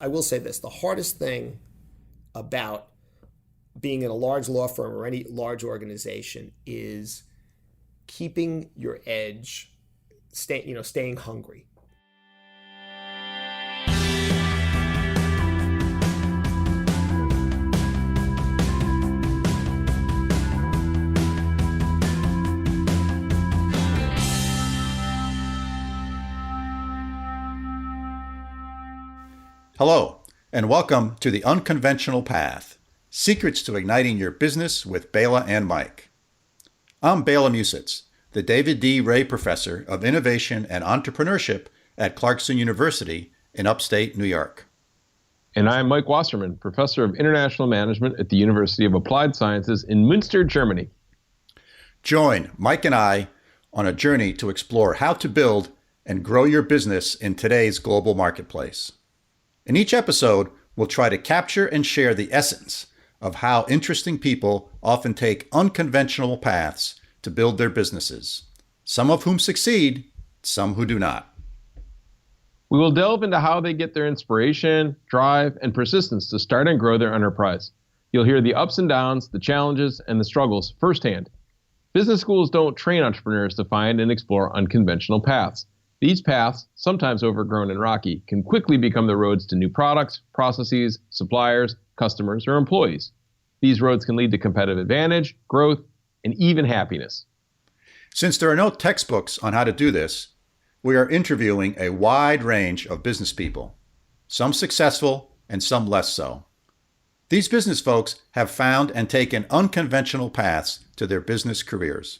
I will say this, the hardest thing about being in a large law firm or any large organization is keeping your edge, staying hungry. Hello, and welcome to The Unconventional Path, Secrets to Igniting Your Business with Bela and Mike. I'm Bela Musitz, the David D. Ray Professor of Innovation and Entrepreneurship at Clarkson University in upstate New York. And I'm Mike Wasserman, Professor of International Management at the University of Applied Sciences in Münster, Germany. Join Mike and I on a journey to explore how to build and grow your business in today's global marketplace. In each episode, we'll try to capture and share the essence of how interesting people often take unconventional paths to build their businesses, some of whom succeed, some who do not. We will delve into how they get their inspiration, drive, and persistence to start and grow their enterprise. You'll hear the ups and downs, the challenges, and the struggles firsthand. Business schools don't train entrepreneurs to find and explore unconventional paths. These paths, sometimes overgrown and rocky, can quickly become the roads to new products, processes, suppliers, customers, or employees. These roads can lead to competitive advantage, growth, and even happiness. Since there are no textbooks on how to do this, we are interviewing a wide range of business people, some successful and some less so. These business folks have found and taken unconventional paths to their business careers.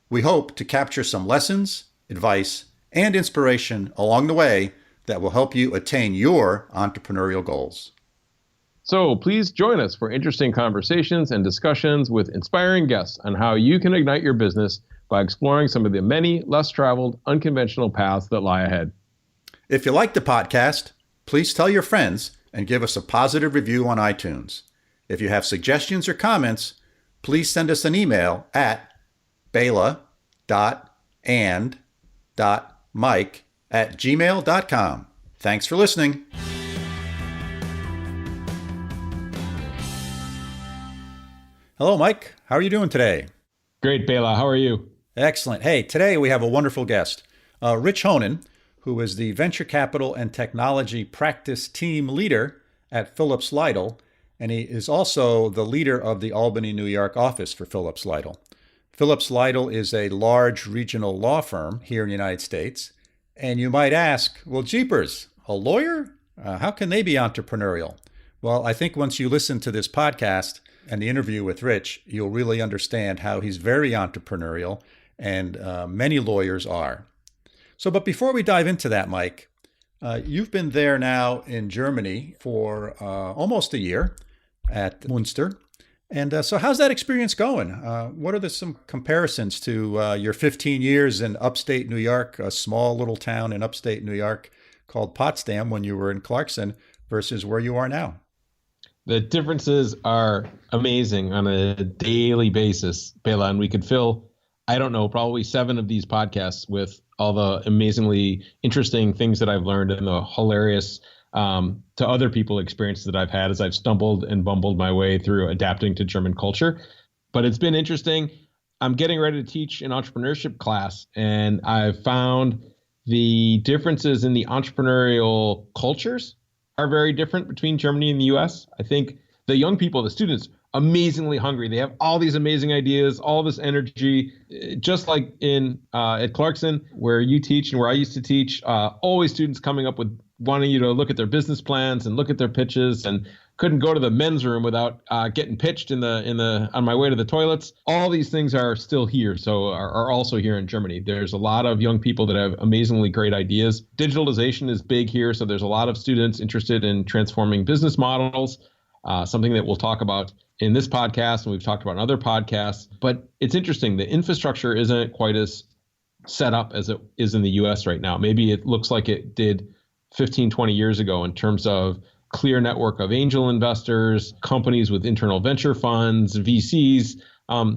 We hope to capture some lessons, advice, and inspiration along the way that will help you attain your entrepreneurial goals. So please join us for interesting conversations and discussions with inspiring guests on how you can ignite your business by exploring some of the many less traveled, unconventional paths that lie ahead. If you like the podcast, please tell your friends and give us a positive review on iTunes. If you have suggestions or comments, please send us an email at bela.and.mike@gmail.com. Thanks for listening. Hello, Mike. How are you doing today? Great, Bela. How are you? Excellent. Hey, today we have a wonderful guest, Rich Honen, who is the Venture Capital and Technology Practice Team Leader at Phillips-Lytle, and he is also the leader of the Albany, New York office for Phillips-Lytle. Phillips-Lytle is a large regional law firm here in the United States. And you might ask, well, jeepers, a lawyer? How can they be entrepreneurial? Well, I think once you listen to this podcast and the interview with Rich, you'll really understand how he's very entrepreneurial, and many lawyers are. So, but before we dive into that, Mike, you've been there now in Germany for almost a year at Münster. And so how's that experience going? What are some comparisons to your 15 years in upstate New York, a small little town in upstate New York called Potsdam when you were in Clarkson, versus where you are now? The differences are amazing on a daily basis, Bela, and we could fill, I don't know, probably 7 of these podcasts with all the amazingly interesting things that I've learned and the hilarious to other people experiences that I've had as I've stumbled and bumbled my way through adapting to German culture. But it's been interesting. I'm getting ready to teach an entrepreneurship class, and I've found the differences in the entrepreneurial cultures are very different between Germany and the US. I think the young people, the students, amazingly hungry. They have all these amazing ideas, all this energy, just like in at Clarkson, where you teach and where I used to teach, always students coming up with wanting you to look at their business plans and look at their pitches, and couldn't go to the men's room without getting pitched on my way to the toilets. All these things are still here, so are also here in Germany. There's a lot of young people that have amazingly great ideas. Digitalization is big here, so there's a lot of students interested in transforming business models, something that we'll talk about in this podcast, and we've talked about in other podcasts. But it's interesting, the infrastructure isn't quite as set up as it is in the US right now. Maybe it looks like it did 15, 20 years ago in terms of clear network of angel investors, companies with internal venture funds, VCs.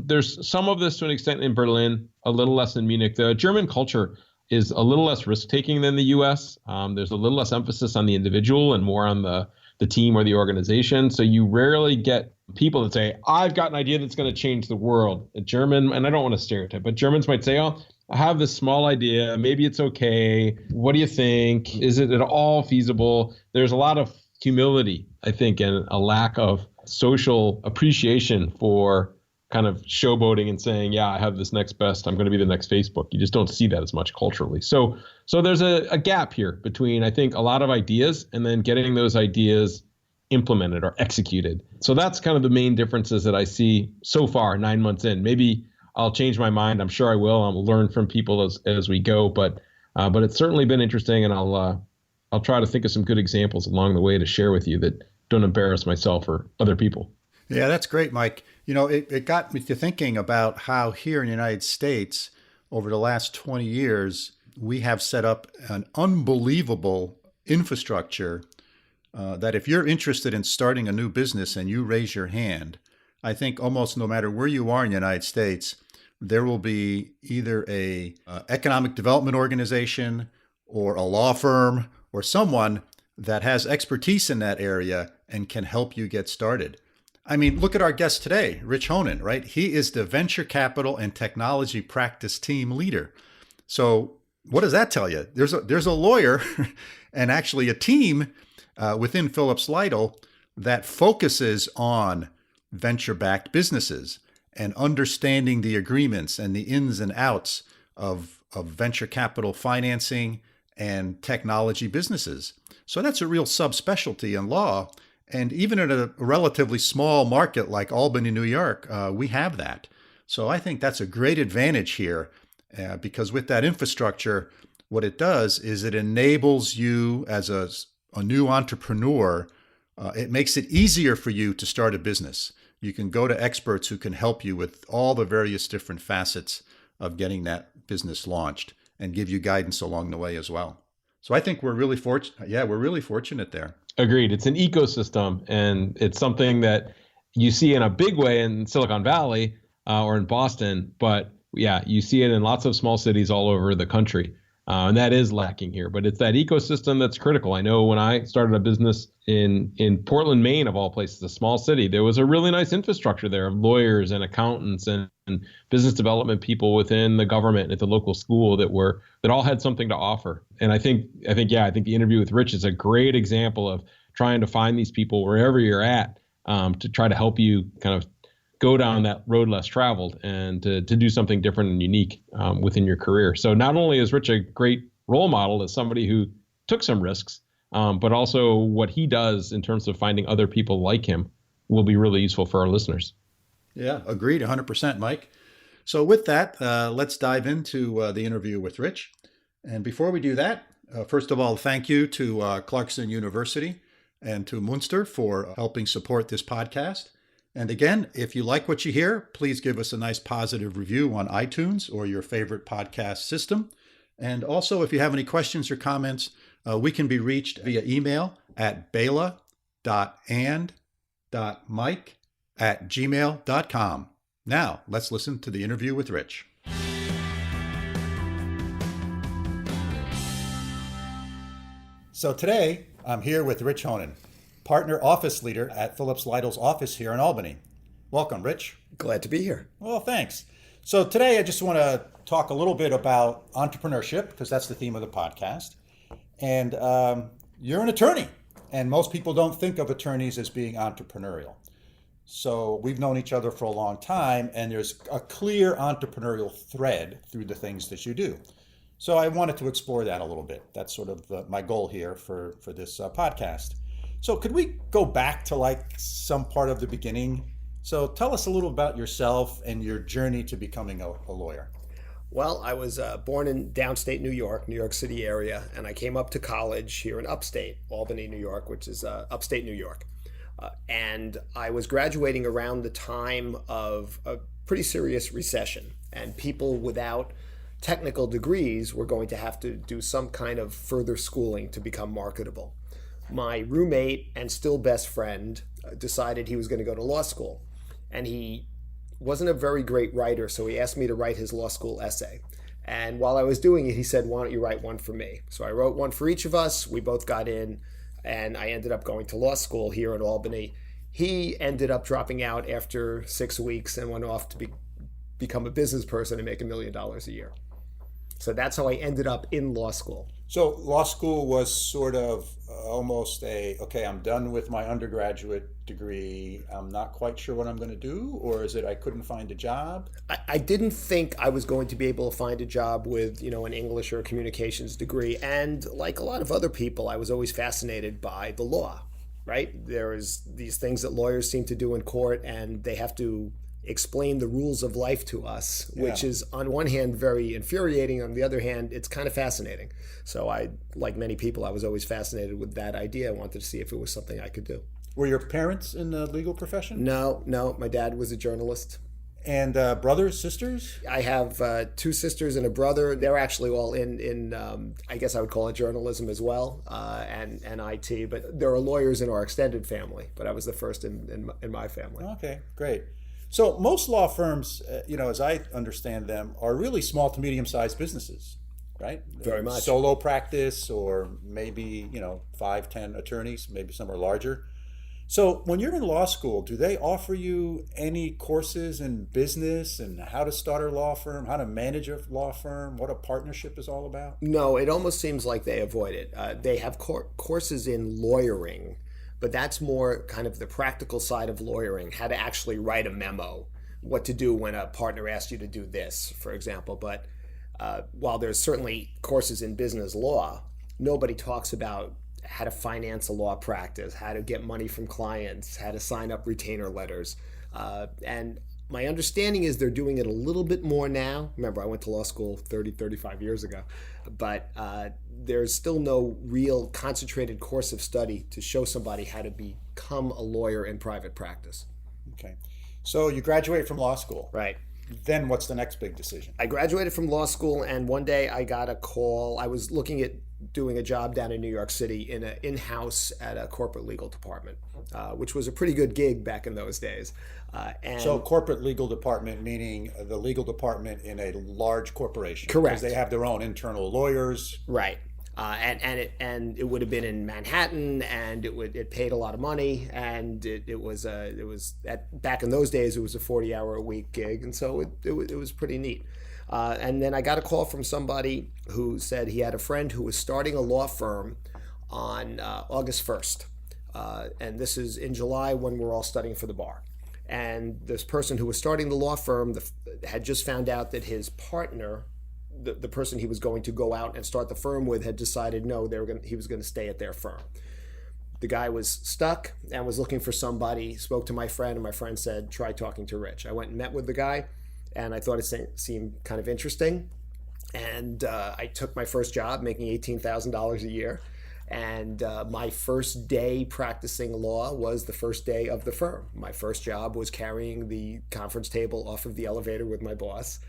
There's some of this to an extent in Berlin, a little less in Munich. The German culture is a little less risk taking than the US. There's a little less emphasis on the individual and more on the team or the organization. So you rarely get people that say, I've got an idea that's going to change the world. A German, and I don't want to stereotype, but Germans might say, oh, I have this small idea. Maybe it's okay. What do you think? Is it at all feasible? There's a lot of humility, I think, and a lack of social appreciation for kind of showboating and saying, yeah, I have this next best, I'm going to be the next Facebook. You just don't see that as much culturally. So there's a gap here between, I think, a lot of ideas and then getting those ideas implemented or executed. So that's kind of the main differences that I see so far, 9 months in. Maybe I'll change my mind. I'm sure I will. I'll learn from people as we go. But it's certainly been interesting, and I'll try to think of some good examples along the way to share with you that don't embarrass myself or other people. Yeah, that's great, Mike. It got me to thinking about how here in the United States, over the last 20 years, we have set up an unbelievable infrastructure that if you're interested in starting a new business and you raise your hand, I think almost no matter where you are in the United States, there will be either a economic development organization or a law firm or someone that has expertise in that area and can help you get started. I mean, look at our guest today, Rich Honen, right? He is the Venture Capital and Technology Practice Team Leader. So what does that tell you? There's a lawyer and actually a team within Phillips-Lytle that focuses on venture-backed businesses and understanding the agreements and the ins and outs of venture capital financing and technology businesses. So that's a real subspecialty in law. And even in a relatively small market like Albany, New York, we have that. So I think that's a great advantage here because with that infrastructure, what it does is it enables you as a new entrepreneur. It makes it easier for you to start a business. You can go to experts who can help you with all the various different facets of getting that business launched and give you guidance along the way as well. So I think we're really fortunate. Yeah, we're really fortunate there. Agreed. It's an ecosystem, and it's something that you see in a big way in Silicon Valley or in Boston. But yeah, you see it in lots of small cities all over the country. And that is lacking here. But it's that ecosystem that's critical. I know when I started a business in Portland, Maine, of all places, a small city, there was a really nice infrastructure there of lawyers and accountants and business development people within the government at the local school that all had something to offer. And I think the interview with Rich is a great example of trying to find these people wherever you're at to try to help you kind of go down that road less traveled and to do something different and unique within your career. So not only is Rich a great role model as somebody who took some risks, but also what he does in terms of finding other people like him will be really useful for our listeners. Yeah, agreed 100%, Mike. So with that, let's dive into the interview with Rich. And before we do that, first of all, thank you to Clarkson University and to Munster for helping support this podcast. And again, if you like what you hear, please give us a nice positive review on iTunes or your favorite podcast system. And also, if you have any questions or comments, we can be reached via email at bela.and.mike@gmail.com. Now, let's listen to the interview with Rich. So today, I'm here with Rich Honen, Partner Office Leader at Phillips-Lytle's office here in Albany. Welcome, Rich. Glad to be here. Well, thanks. So today I just want to talk a little bit about entrepreneurship because that's the theme of the podcast. And you're an attorney, and most people don't think of attorneys as being entrepreneurial. So we've known each other for a long time, and there's a clear entrepreneurial thread through the things that you do. So I wanted to explore that a little bit. That's sort of my goal here for this podcast. So could we go back to like some part of the beginning? So tell us a little about yourself and your journey to becoming a lawyer. Well, I was born in downstate New York City area, and I came up to college here in upstate, Albany, New York, which is upstate New York. And I was graduating around the time of a pretty serious recession, and people without technical degrees were going to have to do some kind of further schooling to become marketable. My roommate and still best friend decided he was going to go to law school, and he wasn't a very great writer, so he asked me to write his law school essay. And while I was doing it, he said, why don't you write one for me? So I wrote one for each of us. We both got in, and I ended up going to law school here in Albany. He ended up dropping out after 6 weeks and went off to become a business person and make $1 million a year. So that's how I ended up in law school. So law school was sort of almost okay, I'm done with my undergraduate degree. I'm not quite sure what I'm going to do, or is it I couldn't find a job? I didn't think I was going to be able to find a job with, an English or a communications degree. And like a lot of other people, I was always fascinated by the law, right? There's these things that lawyers seem to do in court, and they have to explain the rules of life to us, which is on one hand very infuriating. On the other hand, it's kind of fascinating. So I, like many people, I was always fascinated with that idea. I wanted to see if it was something I could do. Were your parents in the legal profession? No. My dad was a journalist. And brothers, sisters? I have 2 sisters and a brother. They're actually all in I guess I would call it journalism as well, and IT. But there are lawyers in our extended family, but I was the first in my family. Okay, great. So most law firms, as I understand them, are really small to medium-sized businesses, right? Very much. Solo practice, or maybe, 5, 10 attorneys, maybe some are larger. So when you're in law school, do they offer you any courses in business and how to start a law firm, how to manage a law firm, what a partnership is all about? No, it almost seems like they avoid it. They have courses in lawyering, but that's more kind of the practical side of lawyering, how to actually write a memo, what to do when a partner asks you to do this, for example. But while there's certainly courses in business law, nobody talks about how to finance a law practice, how to get money from clients, how to sign up retainer letters. And my understanding is they're doing it a little bit more now. Remember, I went to law school 35 years ago, but there's still no real concentrated course of study to show somebody how to become a lawyer in private practice. Okay. So you graduate from law school. Right. Then what's the next big decision? I graduated from law school, and one day I got a call. I was looking at doing a job down in New York City in-house at a corporate legal department, which was a pretty good gig back in those days. So corporate legal department, meaning the legal department in a large corporation. Correct. Because they have their own internal lawyers. Right. And it would have been in Manhattan, and it paid a lot of money, and it was back in those days it was a 40-hour-a-week gig, and so it was pretty neat. And then I got a call from somebody who said he had a friend who was starting a law firm on August 1st, and this is in July when we're all studying for the bar. And this person who was starting the law firm had just found out that his partner, the person he was going to go out and start the firm with, had decided no, he was going to stay at their firm. The guy was stuck and was looking for somebody, spoke to my friend, and my friend said, try talking to Rich. I went and met with the guy, and I thought it seemed kind of interesting. And I took my first job making $18,000 a year. And my first day practicing law was the first day of the firm. My first job was carrying the conference table off of the elevator with my boss.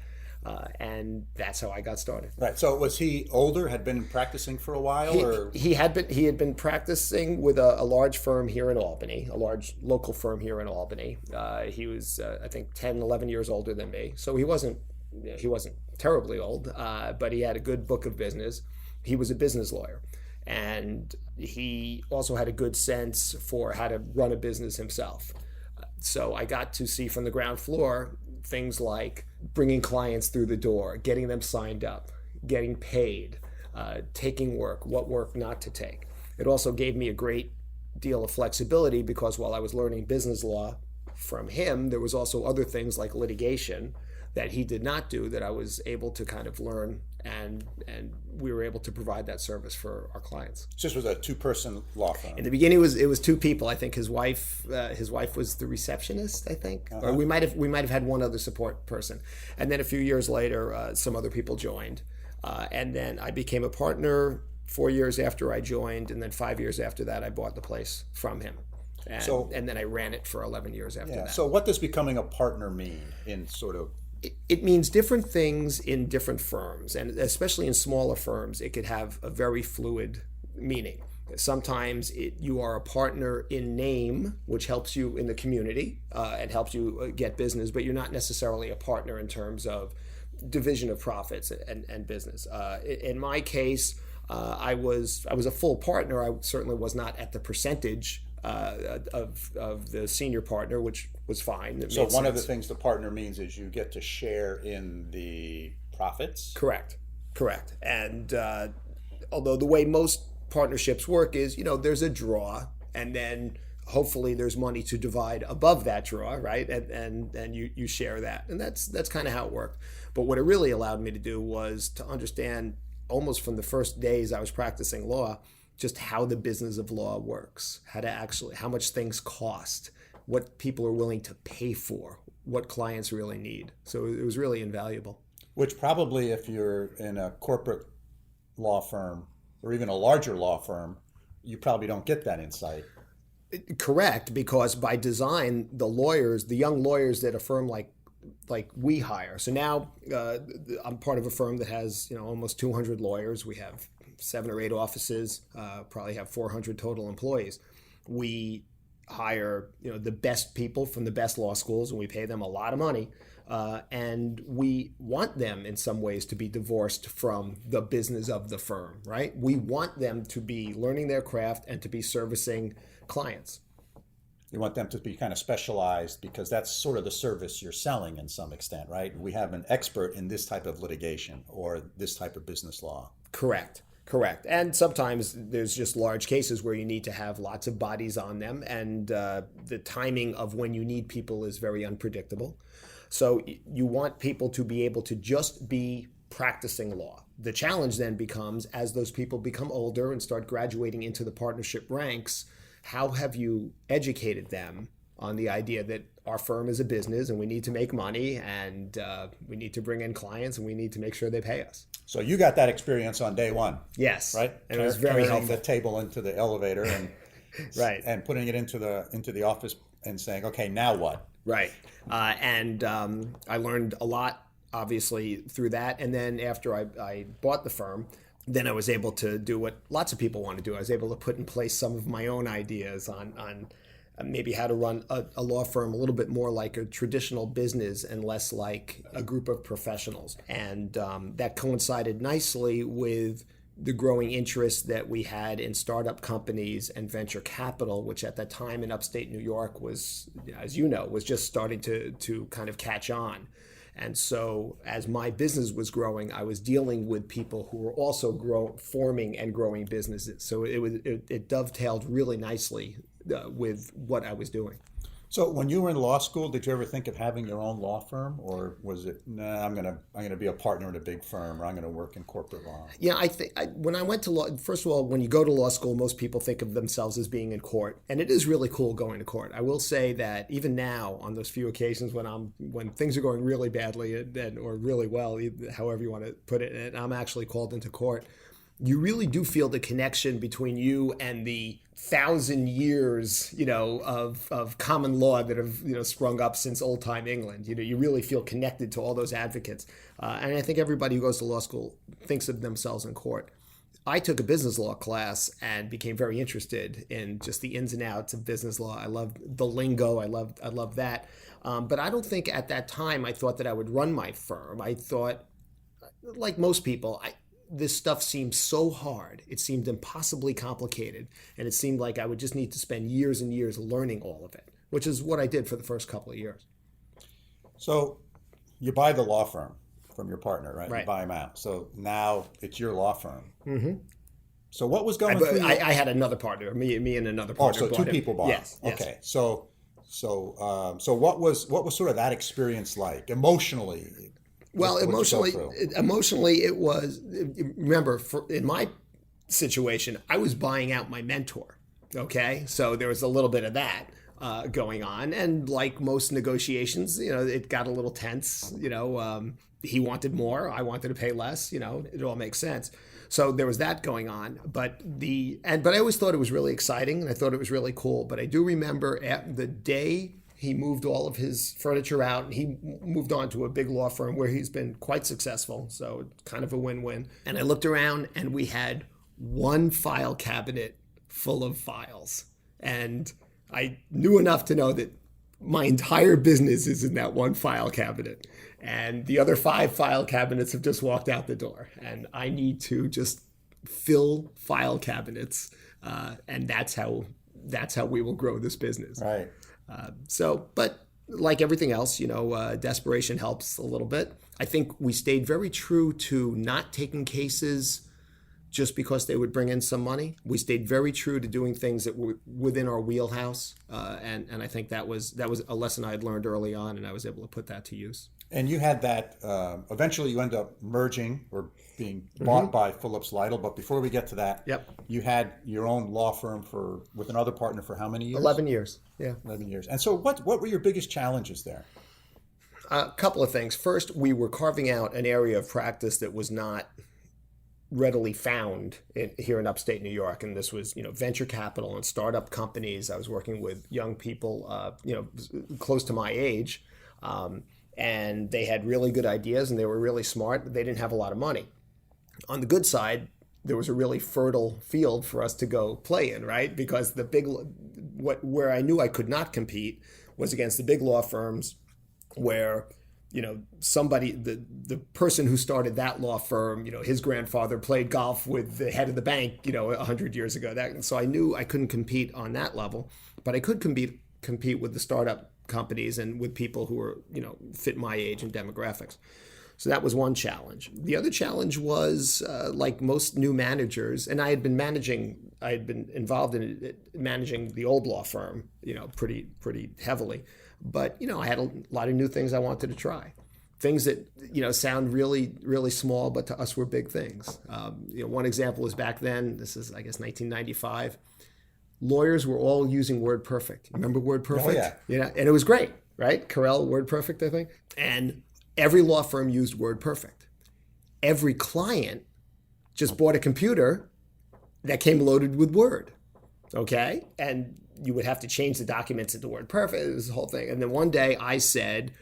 And that's how I got started. Right. So was he older, had been practicing for a while? He had been practicing with a large firm here in Albany, a large local firm here in Albany. He was, I think, 10, 11 years older than me. So he wasn't terribly old, but he had a good book of business. He was a business lawyer. And he also had a good sense for how to run a business himself. So I got to see from the ground floor things like bringing clients through the door, getting them signed up, getting paid, taking work, what work not to take. It also gave me a great deal of flexibility because while I was learning business law from him, there was also other things like litigation that he did not do that I was able to kind of learn, and we were able to provide that service for our clients. So this was a 2-person law firm. In the beginning, it was 2 people. I think his wife was the receptionist, I think, or we might have had one other support person, and then a few years later, some other people joined, and then I became a partner 4 years after I joined, and then 5 years after that, I bought the place from him. And then I ran it for 11 years after that. So what does becoming a partner mean in sort of? It means different things in different firms, and especially in smaller firms, it could have a very fluid meaning. Sometimes you are a partner in name, which helps you in the community and helps you get business, but you're not necessarily a partner in terms of division of profits and business. In my case, I was a full partner. I certainly was not at the percentage of the senior partner, which was fine. So one of the things the partner means is you get to share in the profits? Correct. And although the way most partnerships work is, there's a draw, and then hopefully there's money to divide above that draw, right? And you share that. And that's kind of how it worked. But what it really allowed me to do was to understand almost from the first days I was practicing law, just how the business of law works, how much things cost, what people are willing to pay for, what clients really need. So it was really invaluable. Which probably, if you're in a corporate law firm or even a larger law firm, you probably don't get that insight. Correct, because by design, the young lawyers that a firm like we hire. So now I'm part of a firm that has almost 200 lawyers. We have 7 or 8 offices, probably have 400 total employees. We hire the best people from the best law schools, and we pay them a lot of money. And we want them in some ways to be divorced from the business of the firm, right? We want them to be learning their craft and to be servicing clients. You want them to be kind of specialized because that's sort of the service you're selling in some extent, right? We have an expert in this type of litigation or this type of business law. Correct. And sometimes there's just large cases where you need to have lots of bodies on them, and the timing of when you need people is very unpredictable. So you want people to be able to just be practicing law. The challenge then becomes, as those people become older and start graduating into the partnership ranks, how have you educated them on the idea that our firm is a business and we need to make money, and we need to bring in clients, and we need to make sure they pay us? So you got that experience on day one. Yes. Right? And it was very helpful. The table into the elevator and right. And putting it into the office and saying, okay, now what? Right. And I learned a lot, obviously, through that. And then after I bought the firm, then I was able to do what lots of people want to do. I was able to put in place some of my own ideas on maybe how to run a law firm a little bit more like a traditional business and less like a group of professionals. And that coincided nicely with the growing interest that we had in startup companies and venture capital, which at that time in upstate New York was, as you know, was just starting to kind of catch on. And so as my business was growing, I was dealing with people who were also forming and growing businesses. So it dovetailed really nicely with what I was doing. So when you were in law school, did you ever think of having your own law firm, or was it, nah, I'm gonna be a partner in a big firm, or I'm gonna work in corporate law? Yeah, I think when I went to law, first of all, when you go to law school, most people think of themselves as being in court, and it is really cool going to court. I will say that even now, on those few occasions when things are going really badly or really well, however you want to put it, and I'm actually called into court, you really do feel the connection between you and the 1,000 years, of common law that have, sprung up since old time England. You really feel connected to all those advocates. And I think everybody who goes to law school thinks of themselves in court. I took a business law class and became very interested in just the ins and outs of business law. I loved the lingo. I loved that. But I don't think at that time I thought that I would run my firm. I thought, like most people, this stuff seemed so hard. It seemed impossibly complicated. And it seemed like I would just need to spend years and years learning all of it, which is what I did for the first couple of years. So you buy the law firm from your partner, right? Right. You buy them out. So now it's your law firm. Mm-hmm. So what was going through? I had another partner. Me and another partner. Oh, so two people bought. Yes. Okay. So what was sort of that experience like emotionally? Well, emotionally, it was. Remember, in my situation, I was buying out my mentor. Okay, so there was a little bit of that going on, and like most negotiations, it got a little tense. He wanted more, I wanted to pay less. It all makes sense. So there was that going on, but I always thought it was really exciting, and I thought it was really cool. But I do remember at the day he moved all of his furniture out, and he moved on to a big law firm where he's been quite successful. So kind of a win-win. And I looked around, and we had one file cabinet full of files. And I knew enough to know that my entire business is in that one file cabinet. And the other 5 file cabinets have just walked out the door. And I need to just fill file cabinets. And that's how we will grow this business. Right. But like everything else, desperation helps a little bit. I think we stayed very true to not taking cases just because they would bring in some money. We stayed very true to doing things that were within our wheelhouse. And I think that was a lesson I had learned early on, and I was able to put that to use. And you had that, eventually you end up merging or being bought by Phillips-Lytle. But before we get to that, Yep. you had your own law firm with another partner for how many years? 11 years. Yeah. 11 years. And so what were your biggest challenges there? A couple of things. First, we were carving out an area of practice that was not readily found here in upstate New York. And this was, venture capital and startup companies. I was working with young people, close to my age. And they had really good ideas and they were really smart, but they didn't have a lot of money. On the good side, there was a really fertile field for us to go play in, right? Because where I knew I could not compete was against the big law firms where, somebody, the person who started that law firm, his grandfather played golf with the head of the bank, 100 years ago. So I knew I couldn't compete on that level, but I could compete with the startup companies and with people who were, fit my age and demographics. So that was one challenge. The other challenge was, like most new managers, and I had been involved in managing the old law firm, pretty heavily. But, I had a lot of new things I wanted to try. Things that, sound really, really small, but to us were big things. One example was back then, this is, I guess, 1995. Lawyers were all using WordPerfect. Remember WordPerfect? Oh, yeah. And it was great, right? Corel, WordPerfect, I think. And every law firm used WordPerfect. Every client just bought a computer that came loaded with Word, okay? And you would have to change the documents into WordPerfect. It was the whole thing. And then one day I said,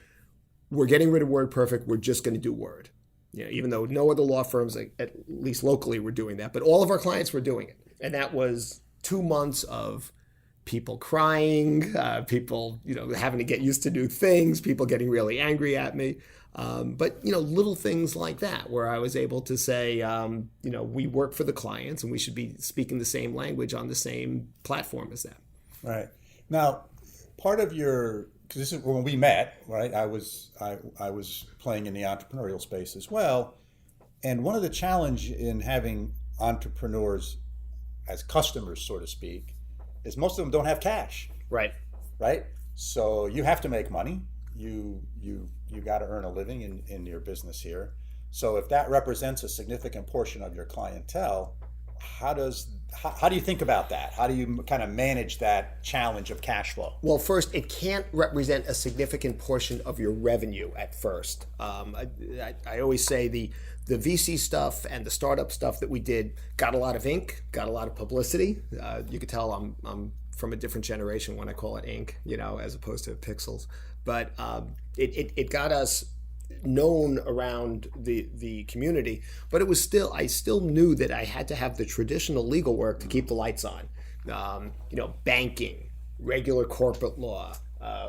we're getting rid of WordPerfect. We're just going to do Word. Even though no other law firms, at least locally, were doing that. But all of our clients were doing it. And that was 2 months of people crying, people, having to get used to new things, people getting really angry at me. But, little things like that where I was able to say, we work for the clients and we should be speaking the same language on the same platform as them. Right. Now, part of because this is when we met, right? I was playing in the entrepreneurial space as well. And one of the challenge in having entrepreneurs as customers, so to speak, is most of them don't have cash. Right. Right. So you have to make money. You got to earn a living in your business here. So if that represents a significant portion of your clientele, how do you think about that? How do you kind of manage that challenge of cash flow? Well, first, it can't represent a significant portion of your revenue at first. I always say the VC stuff and the startup stuff that we did got a lot of ink, got a lot of publicity. You could tell I'm from a different generation when I call it ink, as opposed to pixels. But it got us known around the community, but I still knew that I had to have the traditional legal work to keep the lights on. Banking, regular corporate law,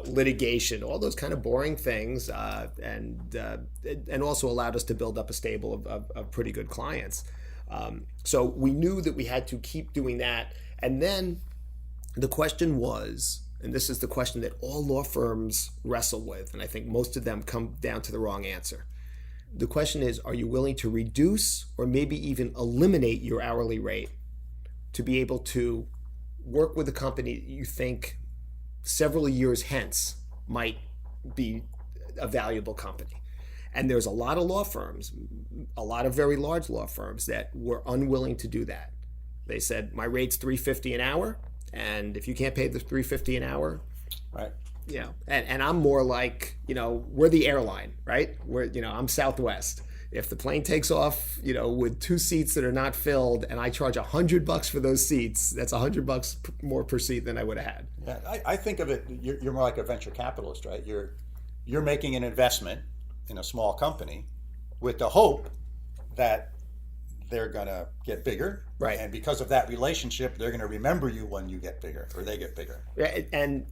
litigation, all those kind of boring things, and also allowed us to build up a stable of pretty good clients. So we knew that we had to keep doing that. And then the question was, and this is the question that all law firms wrestle with, and I think most of them come down to the wrong answer. The question is, are you willing to reduce or maybe even eliminate your hourly rate to be able to work with a company that you think several years hence might be a valuable company? And there's a lot of law firms, a lot of very large law firms that were unwilling to do that. They said, my rate's $350 an hour. And if you can't pay the $350 an hour, right? And I'm more like, we're the airline, right? I'm Southwest. If the plane takes off, with 2 seats that are not filled, and I charge $100 for those seats, that's $100 more per seat than I would have had. Yeah, I think of it. You're more like a venture capitalist, right? You're making an investment in a small company with the hope that they're going to get bigger. Right. And because of that relationship, they're going to remember you when you get bigger, or they get bigger. Yeah, and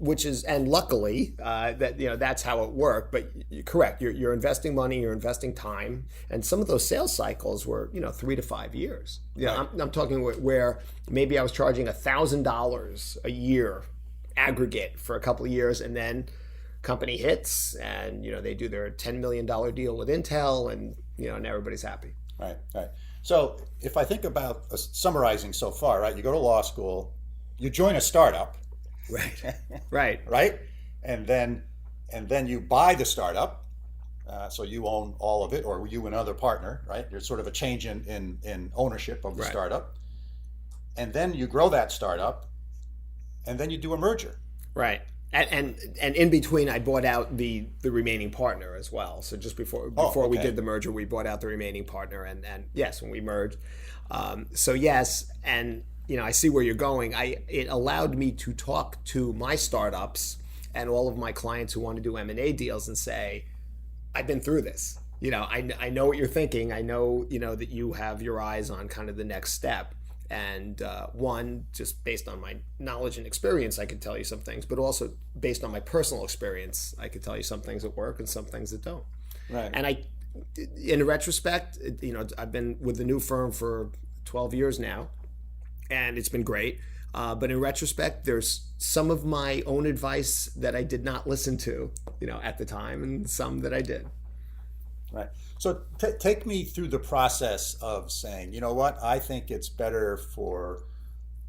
luckily that that's how it worked. But you're correct. You're investing money, you're investing time, and some of those sales cycles were 3 to 5 years. Yeah, right. I'm talking where maybe I was charging $1,000 a year aggregate for a couple of years, and then company hits, and they do their $10 million deal with Intel, and and everybody's happy. Right. So if I think about summarizing so far, right? You go to law school, you join a startup, right, and then you buy the startup, so you own all of it, or you and another partner, right? There's sort of a change in ownership of the startup, and then you grow that startup, and then you do a merger, right? And in between, I bought out the remaining partner as well. So just before we did the merger, we bought out the remaining partner, and yes, when we merged. So yes, and I see where you're going. It allowed me to talk to my startups and all of my clients who want to do M&A deals and say, I've been through this. I know what you're thinking. I know that you have your eyes on kind of the next step. And one, just based on my knowledge and experience, I could tell you some things, but also based on my personal experience, I could tell you some things that work and some things that don't. Right. And in retrospect, I've been with the new firm for 12 years now, and it's been great. But in retrospect, there's some of my own advice that I did not listen to, at the time, and some that I did. Right. So take me through the process of saying, you know what, I think it's better for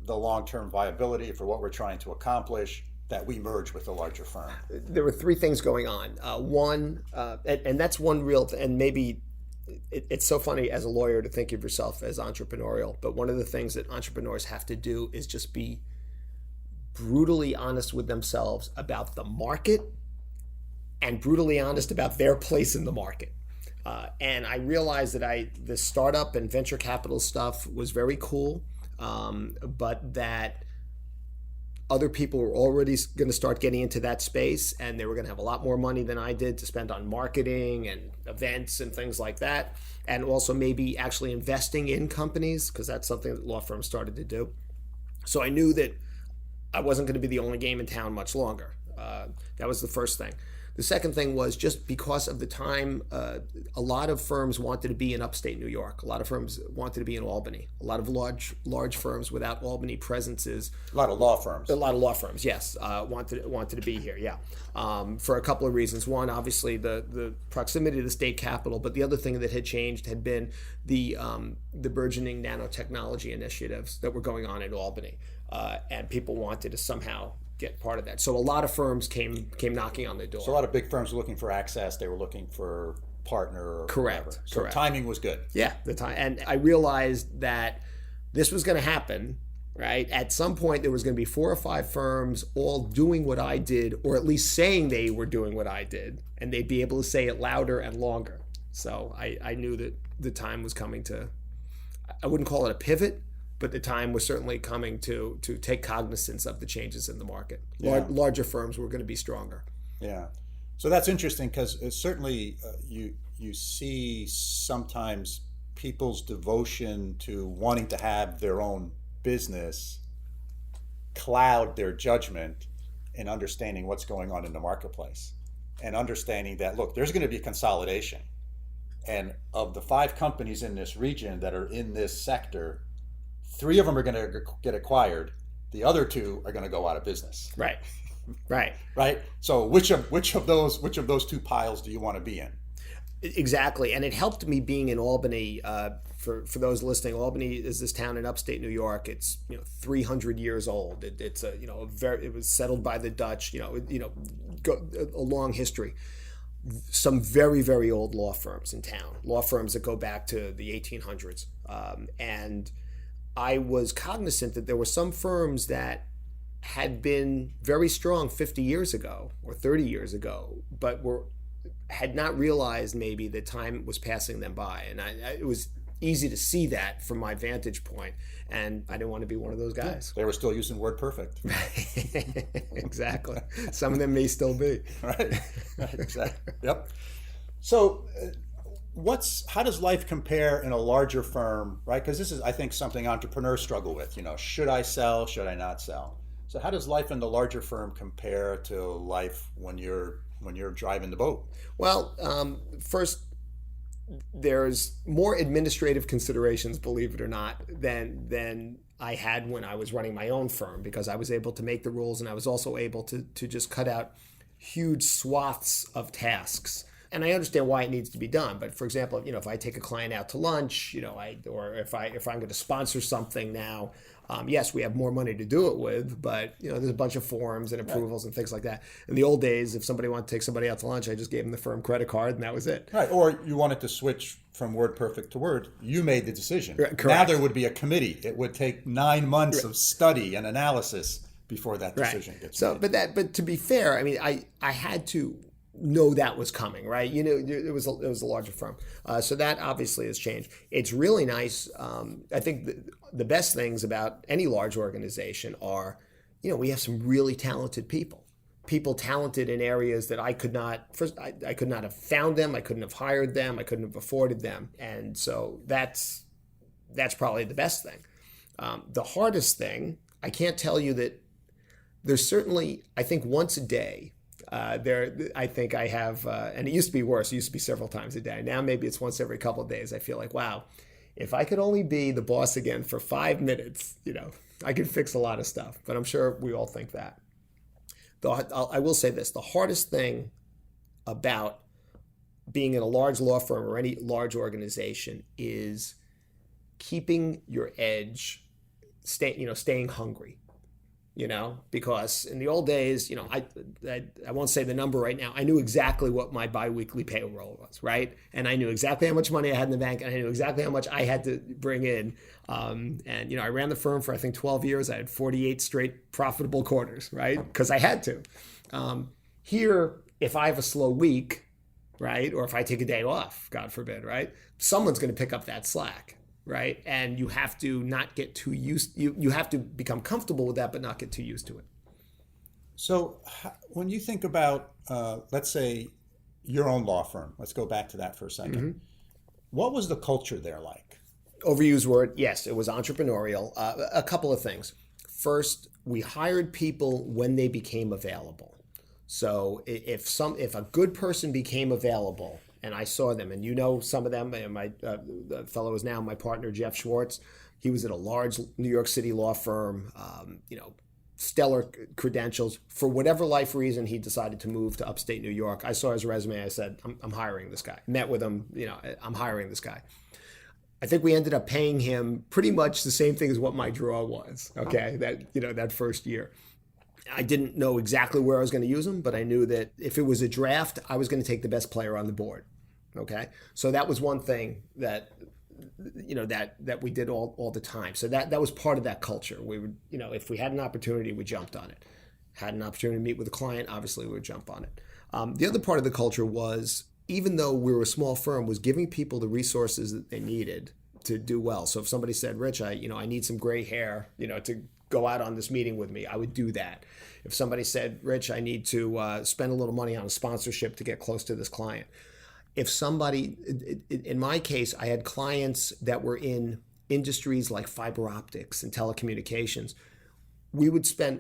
the long-term viability, for what we're trying to accomplish, that we merge with a larger firm. There were three things going on. One, and that's one real, and maybe it's so funny as a lawyer to think of yourself as entrepreneurial, but one of the things that entrepreneurs have to do is just be brutally honest with themselves about the market and brutally honest about their place in the market. And I realized that the startup and venture capital stuff was very cool, but that other people were already going to start getting into that space, and they were going to have a lot more money than I did to spend on marketing and events and things like that, and also maybe actually investing in companies, because that's something that law firms started to do. So I knew that I wasn't going to be the only game in town much longer. That was the first thing. The second thing was just because of the time, a lot of firms wanted to be in upstate New York. A lot of firms wanted to be in Albany. A lot of large firms without Albany presences. A lot of law firms. A lot of law firms, yes, wanted to be here, yeah, for a couple of reasons. One, obviously the proximity to the state capital, but the other thing that had changed had been the burgeoning nanotechnology initiatives that were going on in Albany, and people wanted to somehow get part of that. So a lot of firms came knocking on the door. So a lot of big firms were looking for access. They were looking for partner. Or correct. Whatever. So correct. Timing was good. Yeah, the time. And I realized that this was going to happen, right? At some point, there was going to be 4 or 5 firms all doing what I did, or at least saying they were doing what I did, and they'd be able to say it louder and longer. So I knew that the time was coming to, I wouldn't call it a pivot, but the time was certainly coming to take cognizance of the changes in the market. Yeah. Larger firms were going to be stronger. Yeah. So that's interesting, because certainly you see sometimes people's devotion to wanting to have their own business cloud their judgment in understanding what's going on in the marketplace, and understanding that, look, there's going to be consolidation. And of the 5 companies in this region that are in this sector, 3 of them are going to get acquired. The other 2 are going to go out of business. Right. Right. So which of those 2 piles do you want to be in? Exactly. And it helped me being in Albany. For those listening, Albany is this town in upstate New York. It's 300 years old. It's it was settled by the Dutch. A long history. Some very, very old law firms in town. Law firms that go back to the 1800s. And I was cognizant that there were some firms that had been very strong 50 years ago or 30 years ago, but had not realized maybe that time was passing them by. And it was easy to see that from my vantage point, and I didn't want to be one of those guys. They were still using WordPerfect. Exactly. Some of them may still be. Right. Exactly. Yep. So how does life compare in a larger firm, right? Because this is, I think, something entrepreneurs struggle with. Should I sell? Should I not sell? So how does life in the larger firm compare to life when you're driving the boat? Well, first, there's more administrative considerations, believe it or not, than I had when I was running my own firm, because I was able to make the rules, and I was also able to just cut out huge swaths of tasks. And I understand why it needs to be done. But for example, if I take a client out to lunch, or if I'm going to sponsor something now, yes, we have more money to do it with, but there's a bunch of forms and approvals and things like that. In the old days, if somebody wanted to take somebody out to lunch, I just gave them the firm credit card and that was it. Right. Or you wanted to switch from WordPerfect to Word, you made the decision. Correct. Now there would be a committee. It would take 9 months of study and analysis before that decision gets made. But to be fair, I mean, I had to know that was coming, right? It was a larger firm, so that obviously has changed. It's really nice. I think the best things about any large organization are, we have some really talented people talented in areas that I could not have found them, I couldn't have hired them, I couldn't have afforded them, and so that's probably the best thing. The hardest thing, I can't tell you that. There's certainly, I think, once a day. I think I have, and it used to be worse. It used to be several times a day. Now maybe it's once every couple of days. I feel like, wow, if I could only be the boss again for 5 minutes, I could fix a lot of stuff. But I'm sure we all think that. Though I will say this: the hardest thing about being in a large law firm or any large organization is keeping your edge, staying hungry. Because in the old days, I won't say the number right now. I knew exactly what my biweekly payroll was, right? And I knew exactly how much money I had in the bank, and I knew exactly how much I had to bring in. And I ran the firm for, I think, 12 years. I had 48 straight profitable quarters, right? Because I had to. Here, if I have a slow week, right, or if I take a day off, God forbid, right, someone's going to pick up that slack. Right. And you have to not get too used. You have to become comfortable with that, but not get too used to it. So when you think about, let's say, your own law firm, let's go back to that for a second. Mm-hmm. What was the culture there like? Overused word. Yes, it was entrepreneurial. A couple of things. First, we hired people when they became available. So if a good person became available, and I saw them, and some of them, and the fellow is now my partner, Jeff Schwartz. He was at a large New York City law firm, stellar credentials. For whatever life reason, he decided to move to upstate New York. I saw his resume. I said, I'm hiring this guy. Met with him, I'm hiring this guy. I think we ended up paying him pretty much the same thing as what my draw was, okay, that first year. I didn't know exactly where I was going to use him, but I knew that if it was a draft, I was going to take the best player on the board. Okay, so that was one thing that we did all the time. So that was part of that culture. We would, if we had an opportunity, we jumped on it. Had an opportunity to meet with a client, obviously we would jump on it. The other part of the culture was, even though we were a small firm, was giving people the resources that they needed to do well. So if somebody said, Rich, I need some gray hair, to go out on this meeting with me, I would do that. If somebody said, Rich, I need to spend a little money on a sponsorship to get close to this client. If somebody, in my case, I had clients that were in industries like fiber optics and telecommunications.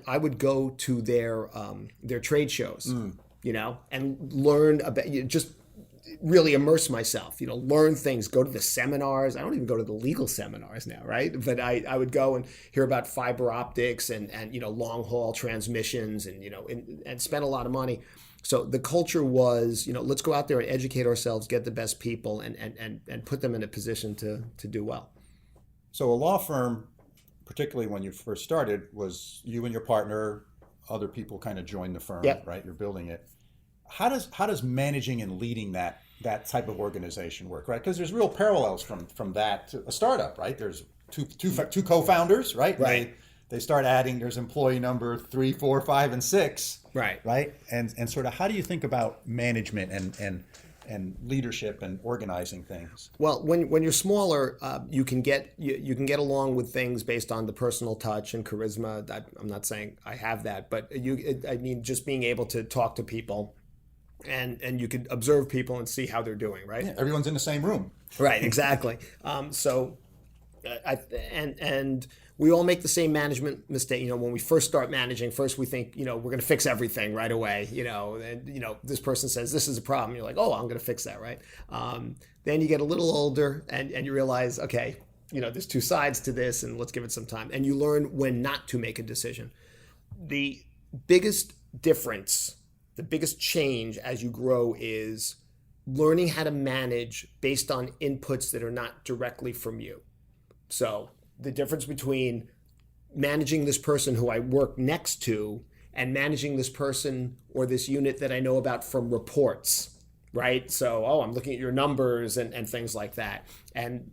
I would go to their trade shows, and learn about, just really immerse myself, learn things, go to the seminars. I don't even go to the legal seminars now, right? But I would go and hear about fiber optics and long haul transmissions and spend a lot of money. So the culture was, let's go out there and educate ourselves, get the best people, and put them in a position to do well. So a law firm, particularly when you first started, was you and your partner, other people kind of joined the firm, yep. Right? You're building it. How does managing and leading that type of organization work, right? Because there's real parallels from that to a startup, right? There's two co-founders, right? Right. They start adding, there's employee number 3, 4, 5, and 6. Right. And sort of how do you think about management and leadership and organizing things? Well, when you're smaller, you can get along with things based on the personal touch and charisma. I'm not saying I have that, but just being able to talk to people and you could observe people and see how they're doing, right? Yeah, everyone's in the same room. Right, exactly. And we all make the same management mistake. You know, when we first start managing, first we think, you know, we're going to fix everything right away. You know, and you know, this person says this is a problem. You're like, oh, I'm going to fix that, right? Then you get a little older and you realize, okay, you know, there's two sides to this, and let's give it some time. And you learn when not to make a decision. The biggest difference, the biggest change as you grow is learning how to manage based on inputs that are not directly from you. So the difference between managing this person who I work next to and managing this person or this unit that I know about from reports, right? So, I'm looking at your numbers and things like that. And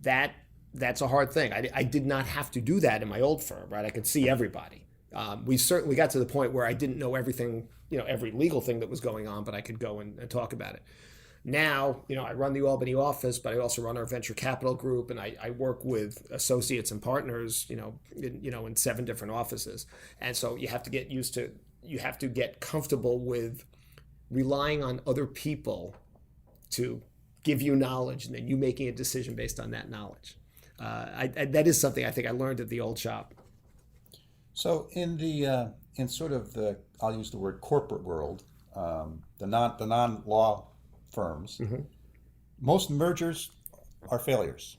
that's a hard thing. I did not have to do that in my old firm, right? I could see everybody. We certainly got to the point where I didn't know everything, you know, every legal thing that was going on, but I could go and talk about it. Now, you know, I run the Albany office, but I also run our venture capital group, and I work with associates and partners, in 7 different offices. And so you have to get comfortable with relying on other people to give you knowledge, and then you making a decision based on that knowledge. That is something I think I learned at the old shop. So in sort of the, I'll use the word corporate world, the non-law firms, mm-hmm. most mergers are failures,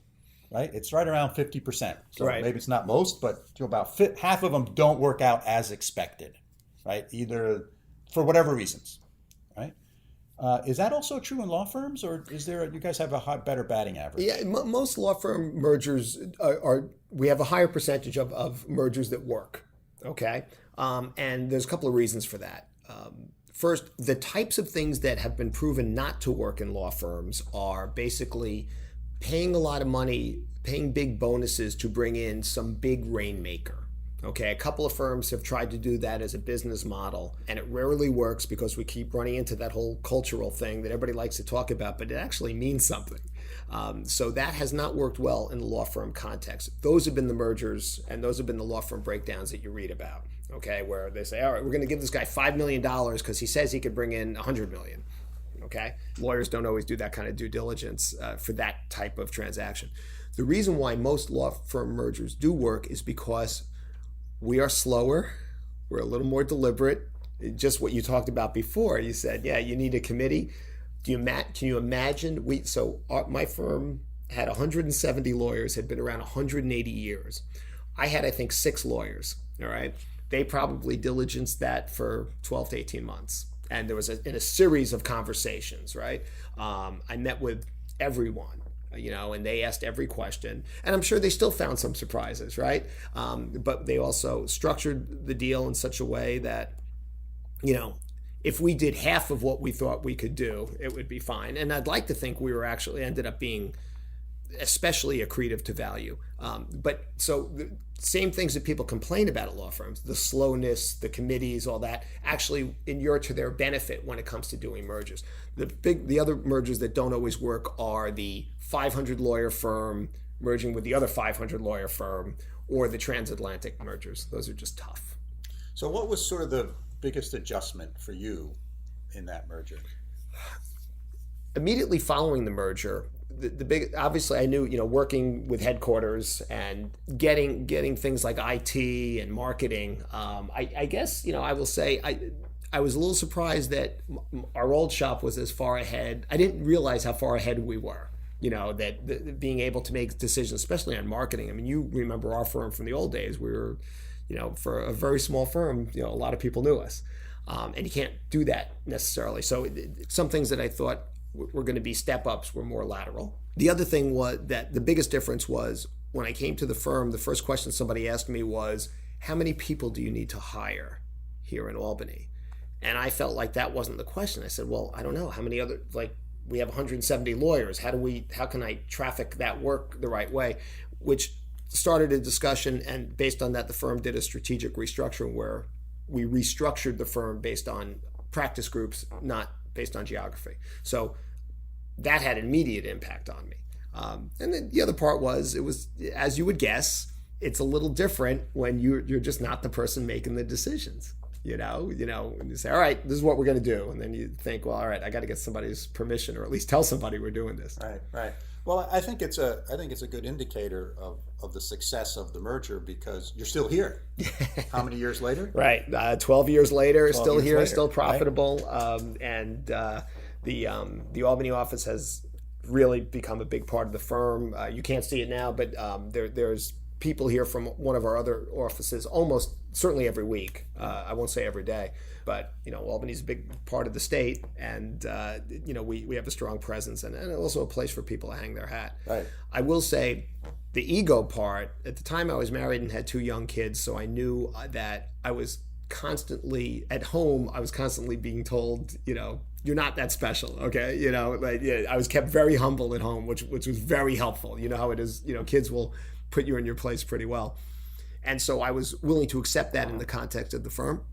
right? It's right around 50%. So right. Maybe it's not most, but about half of them don't work out as expected, right? Either for whatever reasons, right? Is that also true in law firms, or you guys have a better batting average? Yeah, most law firm mergers we have a higher percentage of mergers that work, okay? And there's a couple of reasons for that. First, the types of things that have been proven not to work in law firms are basically paying a lot of money, paying big bonuses to bring in some big rainmaker. Okay, a couple of firms have tried to do that as a business model, and it rarely works because we keep running into that whole cultural thing that everybody likes to talk about, but it actually means something. So that has not worked well in the law firm context. Those have been the mergers, and those have been the law firm breakdowns that you read about. Okay, where they say, all right, we're going to give this guy $5 million because he says he could bring in $100 million. Okay, lawyers don't always do that kind of due diligence for that type of transaction. The reason why most law firm mergers do work is because we are slower, we're a little more deliberate. Just what you talked about before, you said, yeah, you need a committee. Can you imagine? My firm had 170 lawyers, had been around 180 years. I had, I think, 6 lawyers. All right. They probably diligenced that for 12 to 18 months. And there was in a series of conversations, right? I met with everyone, and they asked every question. And I'm sure they still found some surprises, right? But they also structured the deal in such a way that, if we did half of what we thought we could do, it would be fine. And I'd like to think we were actually ended up being especially accretive to value. But so the same things that people complain about at law firms, the slowness, the committees, all that, actually inure to their benefit when it comes to doing mergers. The other mergers that don't always work are the 500 lawyer firm merging with the other 500 lawyer firm, or the transatlantic mergers. Those are just tough. So what was sort of the biggest adjustment for you in that merger? Immediately following the merger, the big, obviously I knew, working with headquarters and getting things like IT and marketing. I guess, I will say I was a little surprised that our old shop was as far ahead. I didn't realize how far ahead we were, that being able to make decisions, especially on marketing. I mean, you remember our firm from the old days. We were, for a very small firm, a lot of people knew us. And you can't do that necessarily. So some things that I thought were going to be step-ups were more lateral. The other thing was that the biggest difference was when I came to the firm, the first question somebody asked me was, how many people do you need to hire here in Albany? And I felt like that wasn't the question. I said, well, I don't know. How many other, we have 170 lawyers. How can I traffic that work the right way? Which started a discussion, and based on that, the firm did a strategic restructuring where we restructured the firm based on practice groups, not based on geography. So that had an immediate impact on me. And then the other part was, it was, as you would guess, it's a little different when you're just not the person making the decisions. and you say, all right, this is what we're going to do. And then you think, well, all right, I got to get somebody's permission, or at least tell somebody we're doing this. Right. Well, I think it's a good indicator of the success of the merger, because you're still here. How many years later? Right. 12 years later, 12 still years here, later, still profitable. right? And the Albany office has really become a big part of the firm. You can't see it now, but there's people here from one of our other offices almost certainly every week. I won't say every day, but Albany's a big part of the state, and we have a strong presence, and also a place for people to hang their hat. Right. I will say the ego part, at the time I was married and had 2 young kids, so I knew that I was constantly at home. I was constantly being told, you're not that special, okay? I was kept very humble at home, which was very helpful. You know how it is, kids will put you in your place pretty well. And so I was willing to accept that in the context of the firm.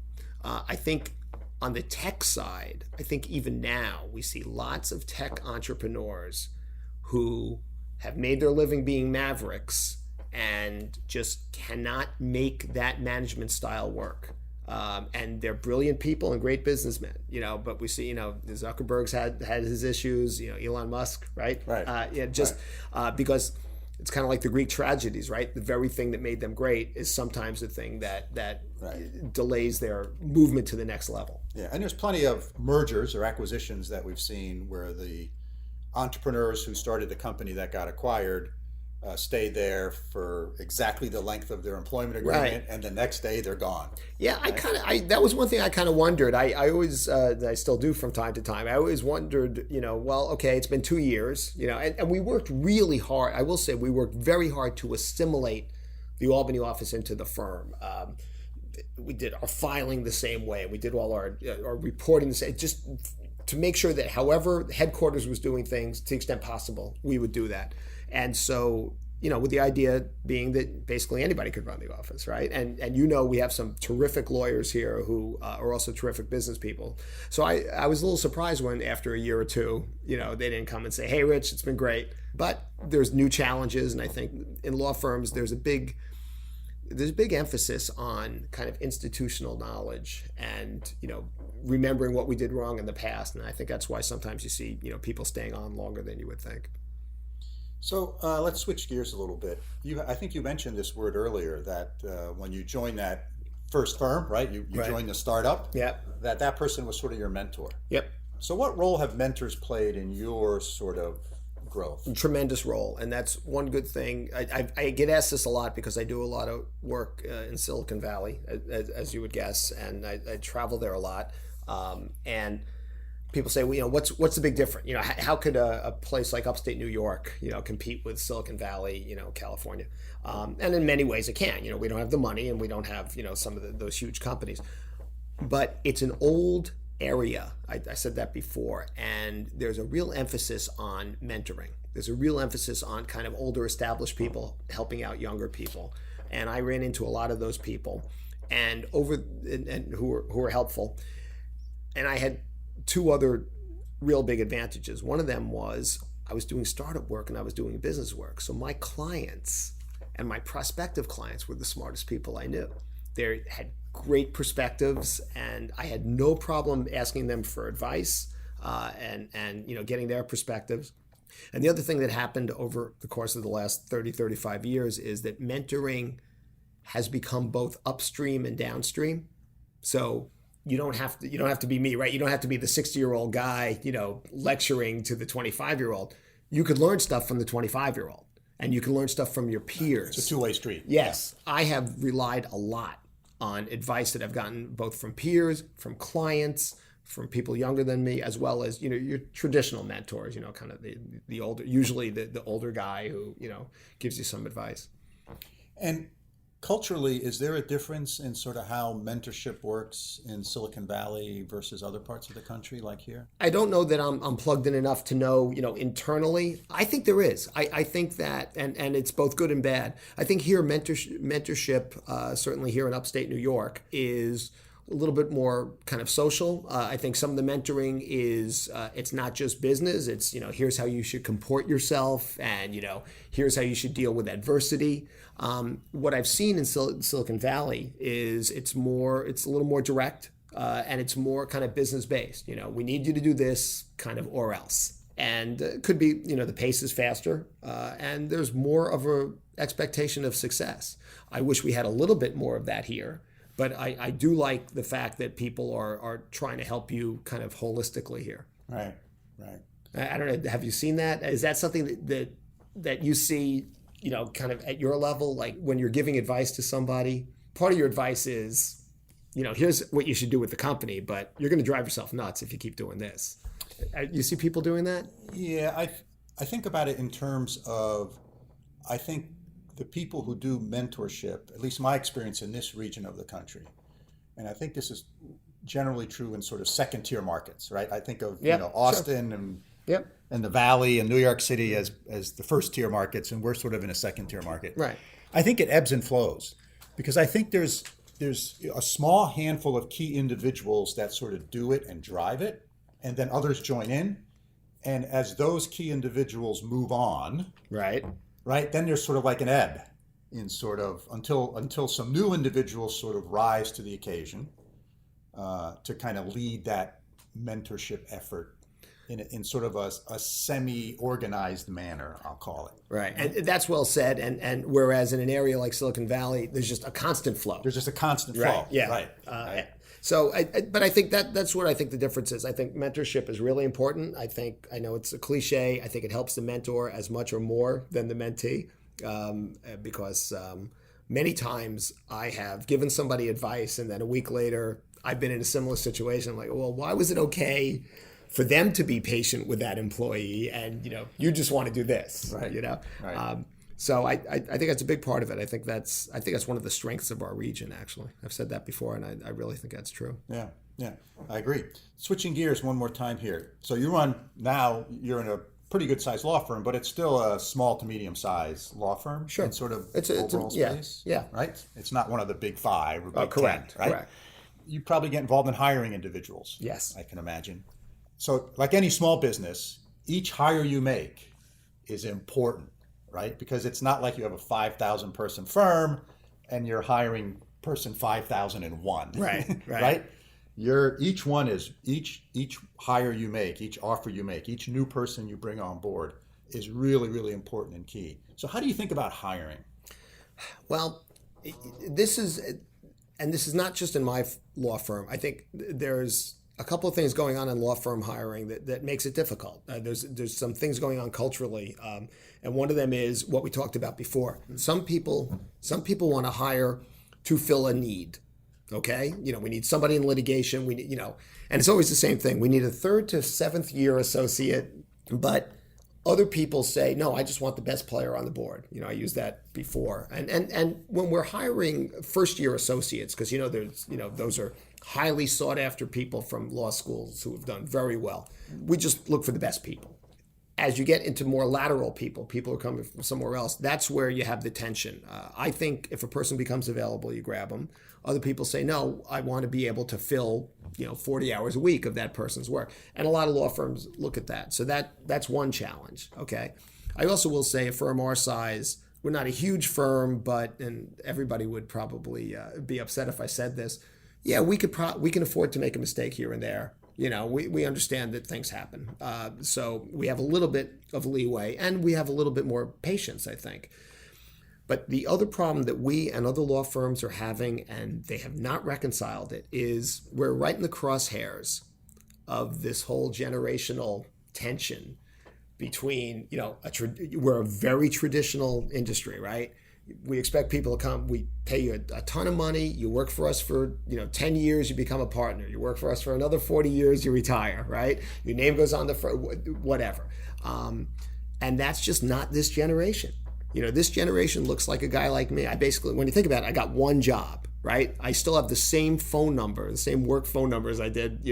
I think on the tech side, I think even now we see lots of tech entrepreneurs who have made their living being mavericks and just cannot make that management style work. And they're brilliant people and great businessmen, but we see, Zuckerberg's had his issues, Elon Musk, right? Right. Because it's kind of like the Greek tragedies, right? The very thing that made them great is sometimes the thing that Right. delays their movement to the next level. Yeah, and there's plenty of mergers or acquisitions that we've seen where the entrepreneurs who started the company that got acquired stayed there for exactly the length of their employment agreement, Right. and the next day they're gone. Yeah, that was one thing I kind of wondered. I always, I still do from time to time. I always wondered, well, okay, it's been 2 years, and we worked really hard. I will say we worked very hard to assimilate the Albany office into the firm. We did our filing the same way. We did all our reporting the same, just to make sure that however headquarters was doing things, to the extent possible, we would do that. And so, with the idea being that basically anybody could run the office, right? And we have some terrific lawyers here who are also terrific business people. So I was a little surprised when after a year or two, they didn't come and say, hey, Rich, it's been great. But there's new challenges. And I think in law firms, there's a big emphasis on kind of institutional knowledge and, remembering what we did wrong in the past. And I think that's why sometimes you see, people staying on longer than you would think. So let's switch gears a little bit. I think you mentioned this word earlier, that when you joined that first firm, right? You Right. joined the startup. Yep. That person was sort of your mentor. Yep. So what role have mentors played in your sort of growth? Tremendous role, and that's one good thing. I get asked this a lot because I do a lot of work in Silicon Valley, as you would guess, and I travel there a lot. And people say, well, what's the big difference? How could a place like upstate New York, compete with Silicon Valley, California? And in many ways it can. We don't have the money, and we don't have, some of those huge companies. But it's an old area. I said that before, and there's a real emphasis on mentoring. There's a real emphasis on kind of older established people helping out younger people, and I ran into a lot of those people, and who were helpful. And I had 2 other real big advantages. One of them was I was doing startup work and I was doing business work, so my clients and my prospective clients were the smartest people I knew. They had great perspectives, and I had no problem asking them for advice and getting their perspectives. And the other thing that happened over the course of the last 35 years is that mentoring has become both upstream and downstream. So you don't have to be me, right? You don't have to be the 60-year-old guy, lecturing to the 25-year-old. You could learn stuff from the 25-year-old, and you can learn stuff from your peers. It's a two-way street. Yes, yeah. I have relied a lot on advice that I've gotten both from peers, from clients, from people younger than me, as well as, your traditional mentors, kind of the older, usually the older guy who, gives you some advice. And culturally, is there a difference in sort of how mentorship works in Silicon Valley versus other parts of the country like here? I don't know that I'm plugged in enough to know, internally. I think there is. I think that, and it's both good and bad. I think here mentorship, certainly here in upstate New York, is a little bit more kind of social. I think some of the mentoring is, it's not just business. It's, here's how you should comport yourself, and, here's how you should deal with adversity. What I've seen in Silicon Valley is it's a little more direct, and it's more kind of business based. We need you to do this kind of or else. And it could be, the pace is faster, and there's more of a expectation of success. I wish we had a little bit more of that here. But I do like the fact that people are trying to help you kind of holistically here. Right. I don't know. Have you seen that? Is that something that you see, kind of at your level? Like when you're giving advice to somebody, part of your advice is, here's what you should do with the company, but you're going to drive yourself nuts if you keep doing this. You see people doing that? Yeah, I think about it in terms of, I think the people who do mentorship, at least my experience in this region of the country, and I think this is generally true in sort of second tier markets, right? I think of Austin and the Valley and New York City as the first tier markets, and we're sort of in a second tier market. Right. I think it ebbs and flows because I think there's a small handful of key individuals that sort of do it and drive it, and then others join in. And as those key individuals move on, right, then there's sort of like an ebb in sort of until some new individuals sort of rise to the occasion to kind of lead that mentorship effort in sort of a semi-organized manner, I'll call it. Right, and that's well said. And whereas in an area like Silicon Valley, there's just a constant flow. There's just a constant flow. Right. Yeah. Right. So, but I think that's what I think the difference is. I think mentorship is really important. I know it's a cliche. I think it helps the mentor as much or more than the mentee, because many times I have given somebody advice and then a week later I've been in a similar situation. I'm like, well, why was it okay for them to be patient with that employee, and you just want to do this, right? Right. So I think that's a big part of it. I think that's one of the strengths of our region. Actually, I've said that before, and I really think that's true. Yeah, I agree. Switching gears one more time here. So you're in a pretty good sized law firm, but it's still a small to medium sized law firm. Sure. In sort of it's overall space. Yeah. Right. It's not one of the big five or big correct. 10, right? Correct. You probably get involved in hiring individuals. Yes. I can imagine. So like any small business, each hire you make is important, right? Because it's not like you have a 5,000 person firm and you're hiring person 5,001. Right. Right? Each hire you make, each offer you make, each new person you bring on board is really, really important and key. So how do you think about hiring? Well, this is not just in my law firm. I think there's a couple of things going on in law firm hiring that makes it difficult. There's some things going on culturally, and one of them is what we talked about before. Some people want to hire to fill a need. Okay, we need somebody in litigation. We need, and it's always the same thing. We need a 3rd to 7th year associate, but other people say, no, I just want the best player on the board. I used that before. And when we're hiring first year associates, because there's those are highly sought after people from law schools who have done very well. We just look for the best people. As you get into more lateral people who are coming from somewhere else, that's where you have the tension. I think if a person becomes available, you grab them. Other people say, no, I want to be able to fill 40 hours a week of that person's work. And a lot of law firms look at that. So that's one challenge, okay? I also will say a firm our size, we're not a huge firm, and everybody would probably be upset if I said this. Yeah, we can afford to make a mistake here and there. We understand that things happen. So we have a little bit of leeway, and we have a little bit more patience, I think. But the other problem that we and other law firms are having, and they have not reconciled it, is we're right in the crosshairs of this whole generational tension between, we're a very traditional industry, right? We expect people to come, we pay you a ton of money, you work for us for 10 years, you become a partner, you work for us for another 40 years, you retire, right? Your name goes on the whatever. And that's just not this generation. This generation looks like a guy like me. I basically, when you think about it, I got one job, right? I still have the same phone number, the same work phone number as I did,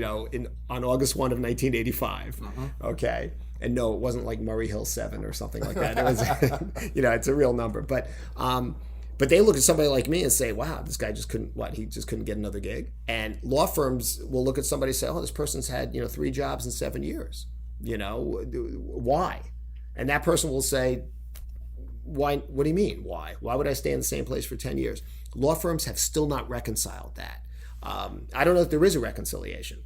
on August 1 of 1985, okay? And no, it wasn't like Murray Hill 7 or something like that. It was, it's a real number. But But they look at somebody like me and say, wow, this guy just couldn't, he just couldn't get another gig. And law firms will look at somebody and say, oh, this person's had, 3 jobs in 7 years. Why? And that person will say, why? What do you mean? Why? Why would I stay in the same place for 10 years? Law firms have still not reconciled that. I don't know if there is a reconciliation.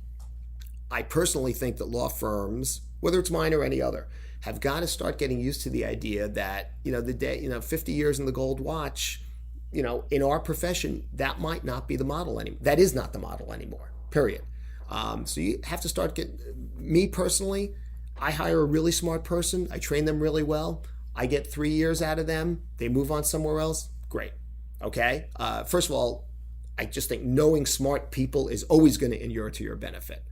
I personally think that law firms, whether it's mine or any other, have got to start getting used to the idea that, the day, 50 years in the gold watch, in our profession, that might not be the model anymore. That is not the model anymore, period. So you have to start me personally, I hire a really smart person. I train them really well. I get 3 years out of them. They move on somewhere else. Great. Okay. First of all, I just think knowing smart people is always going to inure to your benefit.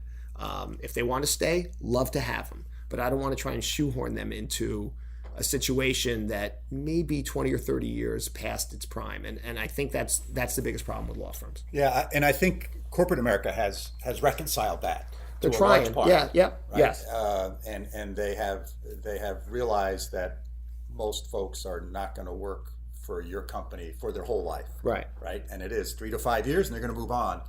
If they want to stay, love to have them. But I don't want to try and shoehorn them into a situation that may be 20 or 30 years past its prime. And I think that's the biggest problem with law firms. Yeah, and I think corporate America has reconciled that. They're trying. Large part, right? Yes. And they have realized that most folks are not going to work for your company for their whole life. Right. And it is 3 to 5 years, and they're going to move on.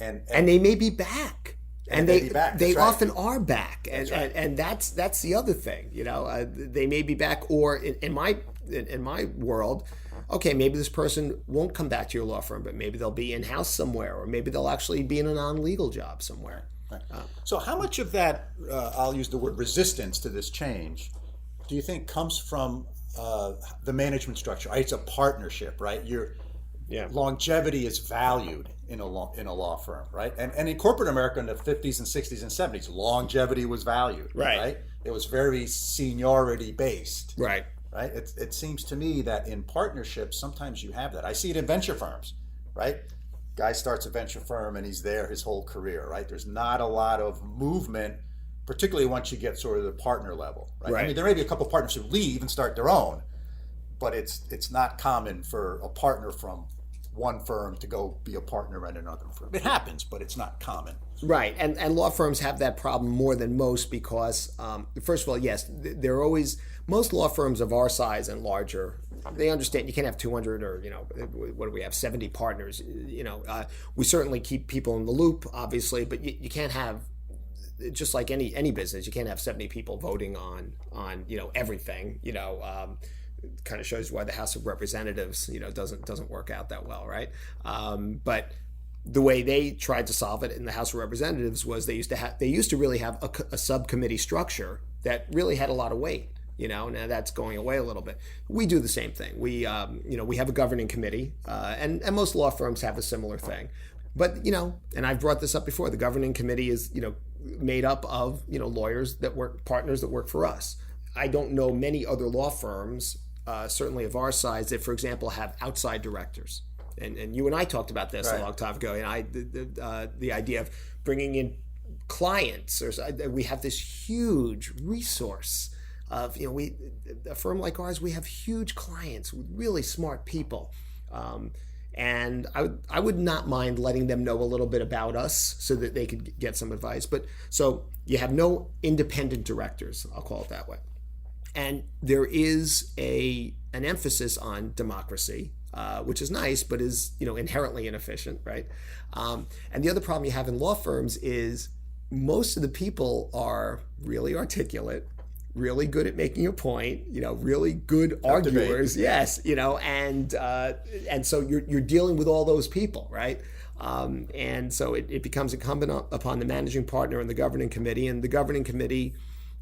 And they may be back. And they often are back, and that's the other thing, they may be back, or in my world, okay, maybe this person won't come back to your law firm, but maybe they'll be in-house somewhere, or maybe they'll actually be in a non-legal job somewhere. Right. So how much of that, I'll use the word resistance to this change, do you think comes from the management structure? It's a partnership, right? Longevity is valued in a law firm, right? And in corporate America in the 50s and 60s and 70s, longevity was valued, right? It was very seniority based, right? It seems to me that in partnerships, sometimes you have that. I see it in venture firms, right? Guy starts a venture firm and he's there his whole career, right? There's not a lot of movement, particularly once you get sort of the partner level, right? I mean, there may be a couple of partners who leave and start their own, but it's not common for a partner from one firm to go be a partner at another firm. It happens, but it's not common. Right, and law firms have that problem more than most because, first of all, yes, they're always, most law firms of our size and larger, they understand you can't have 200 or, what do we have, 70 partners. We certainly keep people in the loop, obviously, but you can't have, just like any business, you can't have 70 people voting on everything, kind of shows why the House of Representatives, doesn't work out that well, right? But the way they tried to solve it in the House of Representatives was they used to really have a subcommittee structure that really had a lot of weight. Now that's going away a little bit. We do the same thing. We have a governing committee, and most law firms have a similar thing. But and I've brought this up before. The governing committee is made up of lawyers partners that work for us. I don't know many other law firms, certainly of our size, that, for example, have outside directors. And you and I talked about this a long time ago. And the idea of bringing in clients. We have this huge resource of, a firm like ours, we have huge clients with really smart people. And I would not mind letting them know a little bit about us so that they could get some advice. But so you have no independent directors, I'll call it that way. And there is an emphasis on democracy, which is nice, but is inherently inefficient, right? And the other problem you have in law firms is most of the people are really articulate, really good at making a point, really good arguers, yes, and so you're dealing with all those people, right? And so it becomes incumbent upon the managing partner and the governing committee, and the governing committee,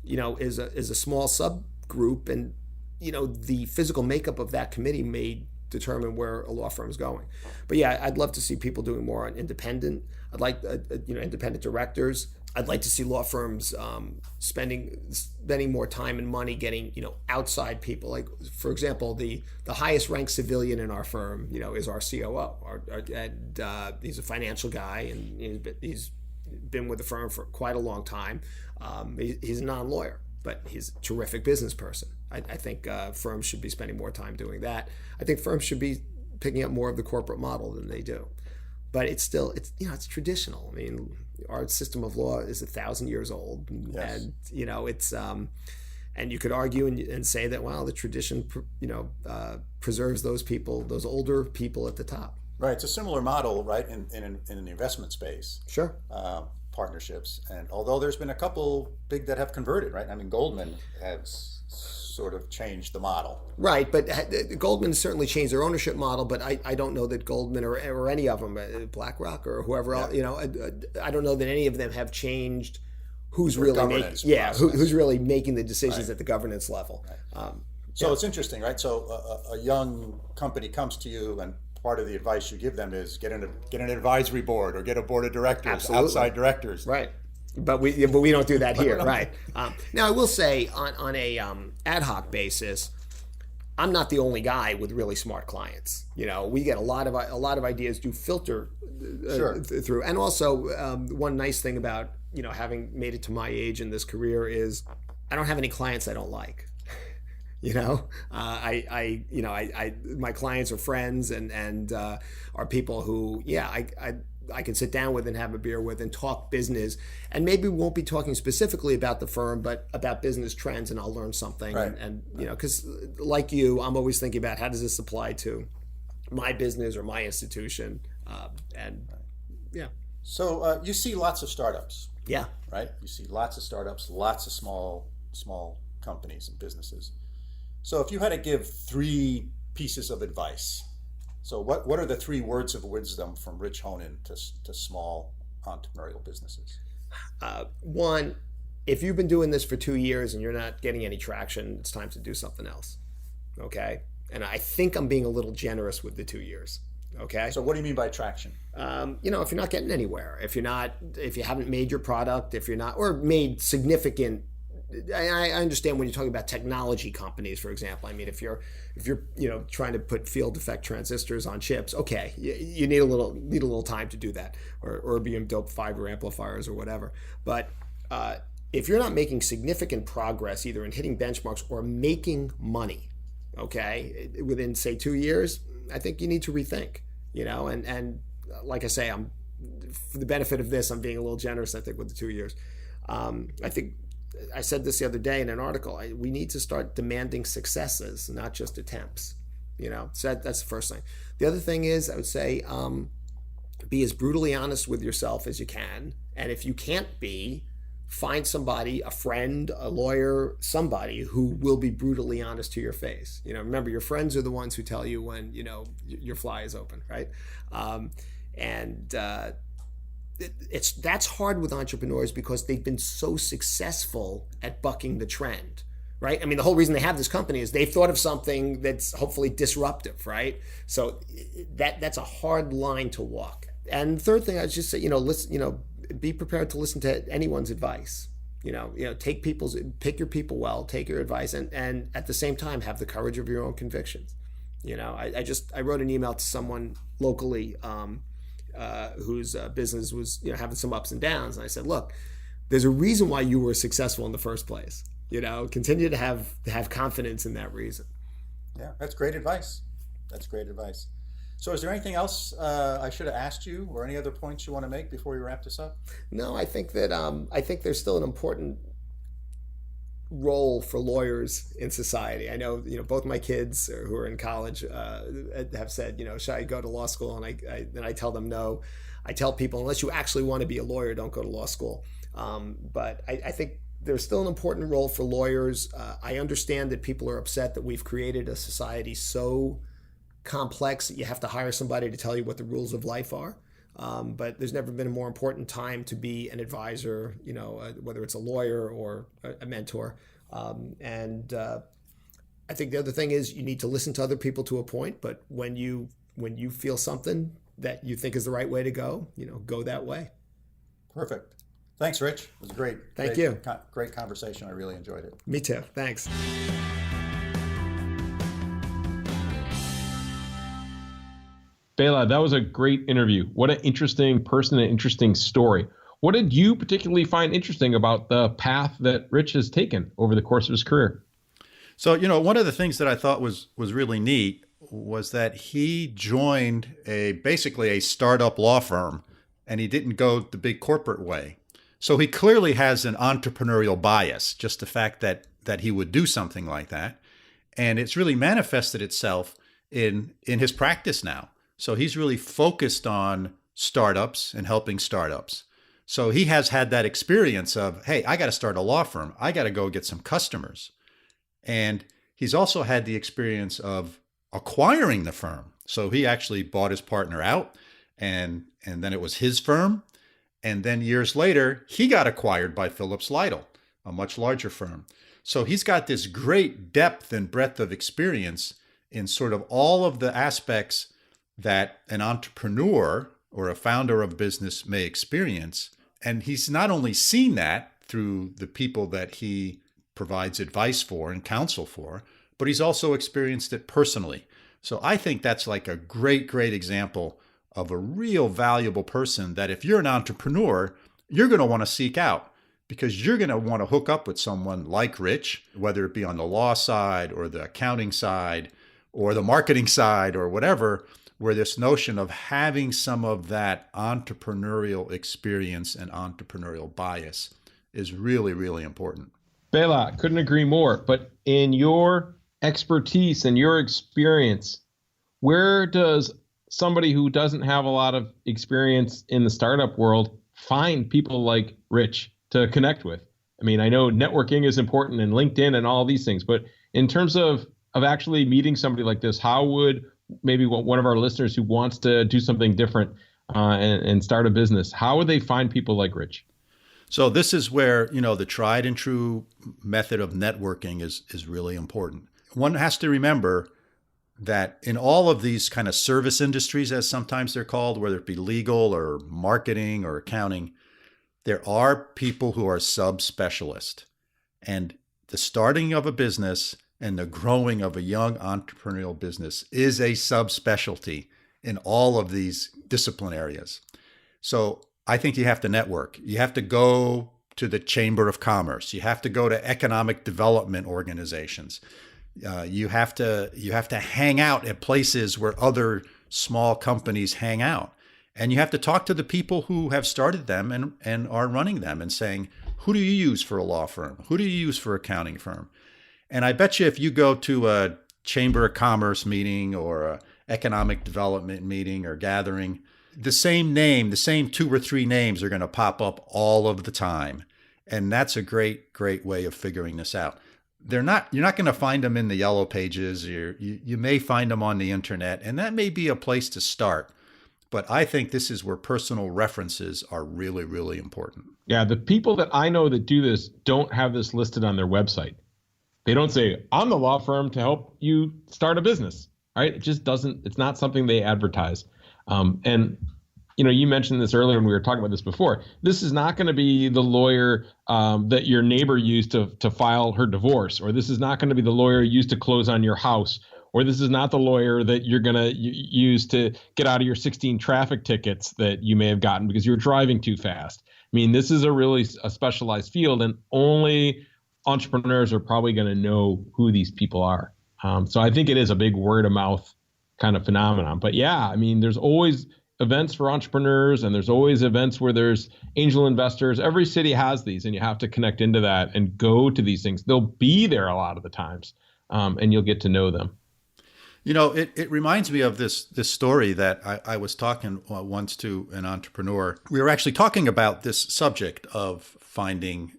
is a small subgroup, and the physical makeup of that committee may determine where a law firm is going. But yeah, I'd love to see people doing more on independent. I'd like independent directors. I'd like to see law firms spending more time and money getting outside people. Like, for example, the highest ranked civilian in our firm is our COO. And he's a financial guy, and he's been with the firm for quite a long time. He's a non-lawyer, but he's a terrific business person. I think firms should be spending more time doing that. I think firms should be picking up more of the corporate model than they do. But it's traditional. I mean, our system of law is 1,000 years old, yes. And it's And you could argue and say that, well, the tradition, preserves those people, those older people at the top. Right. It's a similar model, right, in the investment space. Sure. Partnerships. And although there's been a couple big that have converted, right? I mean, Goldman has sort of changed the model. Right. But Goldman certainly changed their ownership model, but I don't know that Goldman or any of them, BlackRock or whoever else, I don't know that any of them have changed who's really who's really making the decisions at the governance level. Right. So it's interesting, right? So a young company comes to you, and part of the advice you give them is get an advisory board or get a board of directors, Absolutely. Outside directors. Right. But we don't do that here, right? Now I will say on a ad hoc basis, I'm not the only guy with really smart clients. We get a lot of ideas do filter through, and also one nice thing about having made it to my age in this career is I don't have any clients I don't like. My clients are friends and are people who I can sit down with and have a beer with and talk business, and maybe we won't be talking specifically about the firm, but about business trends, and I'll learn something. Right. And because like you, I'm always thinking about how does this apply to my business or my institution, So you see lots of startups. Yeah. Right. You see lots of startups, lots of small companies and businesses. So if you had to give 3 pieces of advice, so what are the 3 words of wisdom from Rich Honen to small entrepreneurial businesses? One, if you've been doing this for 2 years and you're not getting any traction, it's time to do something else. Okay? And I think I'm being a little generous with the 2 years. Okay? So what do you mean by traction? If you're not getting anywhere, if you haven't made your product, if you're not, or made significant, I understand when you're talking about technology companies, for example. I mean, if you're trying to put field effect transistors on chips, okay, you need a little time to do that, or erbium doped fiber amplifiers or whatever. But if you're not making significant progress either in hitting benchmarks or making money, okay, within say 2 years, I think you need to rethink. And like I say, I'm for the benefit of this, I'm being a little generous, I think, with the 2 years. I think I said this the other day in an article. We need to start demanding successes, not just attempts. So that's the first thing. The other thing is, I would say, be as brutally honest with yourself as you can. And if you can't be, find somebody, a friend, a lawyer, somebody who will be brutally honest to your face. Remember, your friends are the ones who tell you when your fly is open, right? That's hard with entrepreneurs because they've been so successful at bucking the trend, right? I mean, the whole reason they have this company is they've thought of something that's hopefully disruptive, right? So that's a hard line to walk. And the third thing, I would just say, listen, be prepared to listen to anyone's advice. Pick your people well, take your advice, and at the same time have the courage of your own convictions. I wrote an email to someone locally whose business was having some ups and downs, and I said, look, there's a reason why you were successful in the first place. Continue to have confidence in that reason. Yeah, that's great advice. So is there anything else I should have asked you, or any other points you want to make before we wrap this up? No, I think that there's still an important role for lawyers in society. I know, both my kids who are in college have said, should I go to law school? And I tell them no. I tell people, unless you actually want to be a lawyer, don't go to law school. But I think there's still an important role for lawyers. I understand that people are upset that we've created a society so complex that you have to hire somebody to tell you what the rules of life are. But there's never been a more important time to be an advisor, whether it's a lawyer or a mentor. I think the other thing is you need to listen to other people to a point, but when you feel something that you think is the right way to go, go that way. Perfect. Thanks, Rich. It was great. Thank you. Great conversation. I really enjoyed it. Me too. Thanks. Bela, that was a great interview. What an interesting person, an interesting story. What did you particularly find interesting about the path that Rich has taken over the course of his career? So, one of the things that I thought was really neat was that he joined basically a startup law firm, and he didn't go the big corporate way. So he clearly has an entrepreneurial bias, just the fact that that he would do something like that. And it's really manifested itself in his practice now. So he's really focused on startups and helping startups. So he has had that experience of, hey, I got to start a law firm. I got to go get some customers. And he's also had the experience of acquiring the firm. So he actually bought his partner out, and then it was his firm. And then years later, he got acquired by Phillips-Lytle, a much larger firm. So he's got this great depth and breadth of experience in sort of all of the aspects that an entrepreneur or a founder of business may experience. And he's not only seen that through the people that he provides advice for and counsel for, but he's also experienced it personally. So I think that's like a great, great example of a real valuable person that if you're an entrepreneur, you're going to want to seek out, because you're going to want to hook up with someone like Rich, whether it be on the law side or the accounting side or the marketing side or whatever, where this notion of having some of that entrepreneurial experience and entrepreneurial bias is really, really important. Bela, couldn't agree more. But in your expertise and your experience, where does somebody who doesn't have a lot of experience in the startup world find people like Rich to connect with? I mean, I know networking is important and LinkedIn and all these things, but in terms of actually meeting somebody like this, how would maybe one of our listeners who wants to do something different and start a business, how would they find people like Rich? So this is where, the tried and true method of networking is really important. One has to remember that in all of these kind of service industries, as sometimes they're called, whether it be legal or marketing or accounting, there are people who are subspecialists. And the starting of a business and the growing of a young entrepreneurial business is a subspecialty in all of these discipline areas. So I think you have to network. You have to go to the Chamber of Commerce. You have to go to economic development organizations. You have to hang out at places where other small companies hang out. And you have to talk to the people who have started them and are running them and saying, who do you use for a law firm? Who do you use for an accounting firm? And I bet you if you go to a Chamber of Commerce meeting or an economic development meeting or gathering, the same name, the same 2 or 3 names are going to pop up all of the time. And that's a great, great way of figuring this out. You're not going to find them in the yellow pages. You may find them on the internet, and that may be a place to start. But I think this is where personal references are really, really important. Yeah, the people that I know that do this don't have this listed on their website. They don't say, I'm the law firm to help you start a business, right? It just doesn't, it's not something they advertise. And you mentioned this earlier when we were talking about this before. This is not going to be the lawyer that your neighbor used to file her divorce, or this is not going to be the lawyer used to close on your house, or this is not the lawyer that you're going to use to get out of your 16 traffic tickets that you may have gotten because you're driving too fast. I mean, this is a specialized field, and only entrepreneurs are probably going to know who these people are. So I think it is a big word of mouth kind of phenomenon. But yeah, I mean, there's always events for entrepreneurs, and there's always events where there's angel investors. Every city has these, and you have to connect into that and go to these things. They'll be there a lot of the times, and you'll get to know them. It reminds me of this story that I was talking once to an entrepreneur. We were actually talking about this subject of finding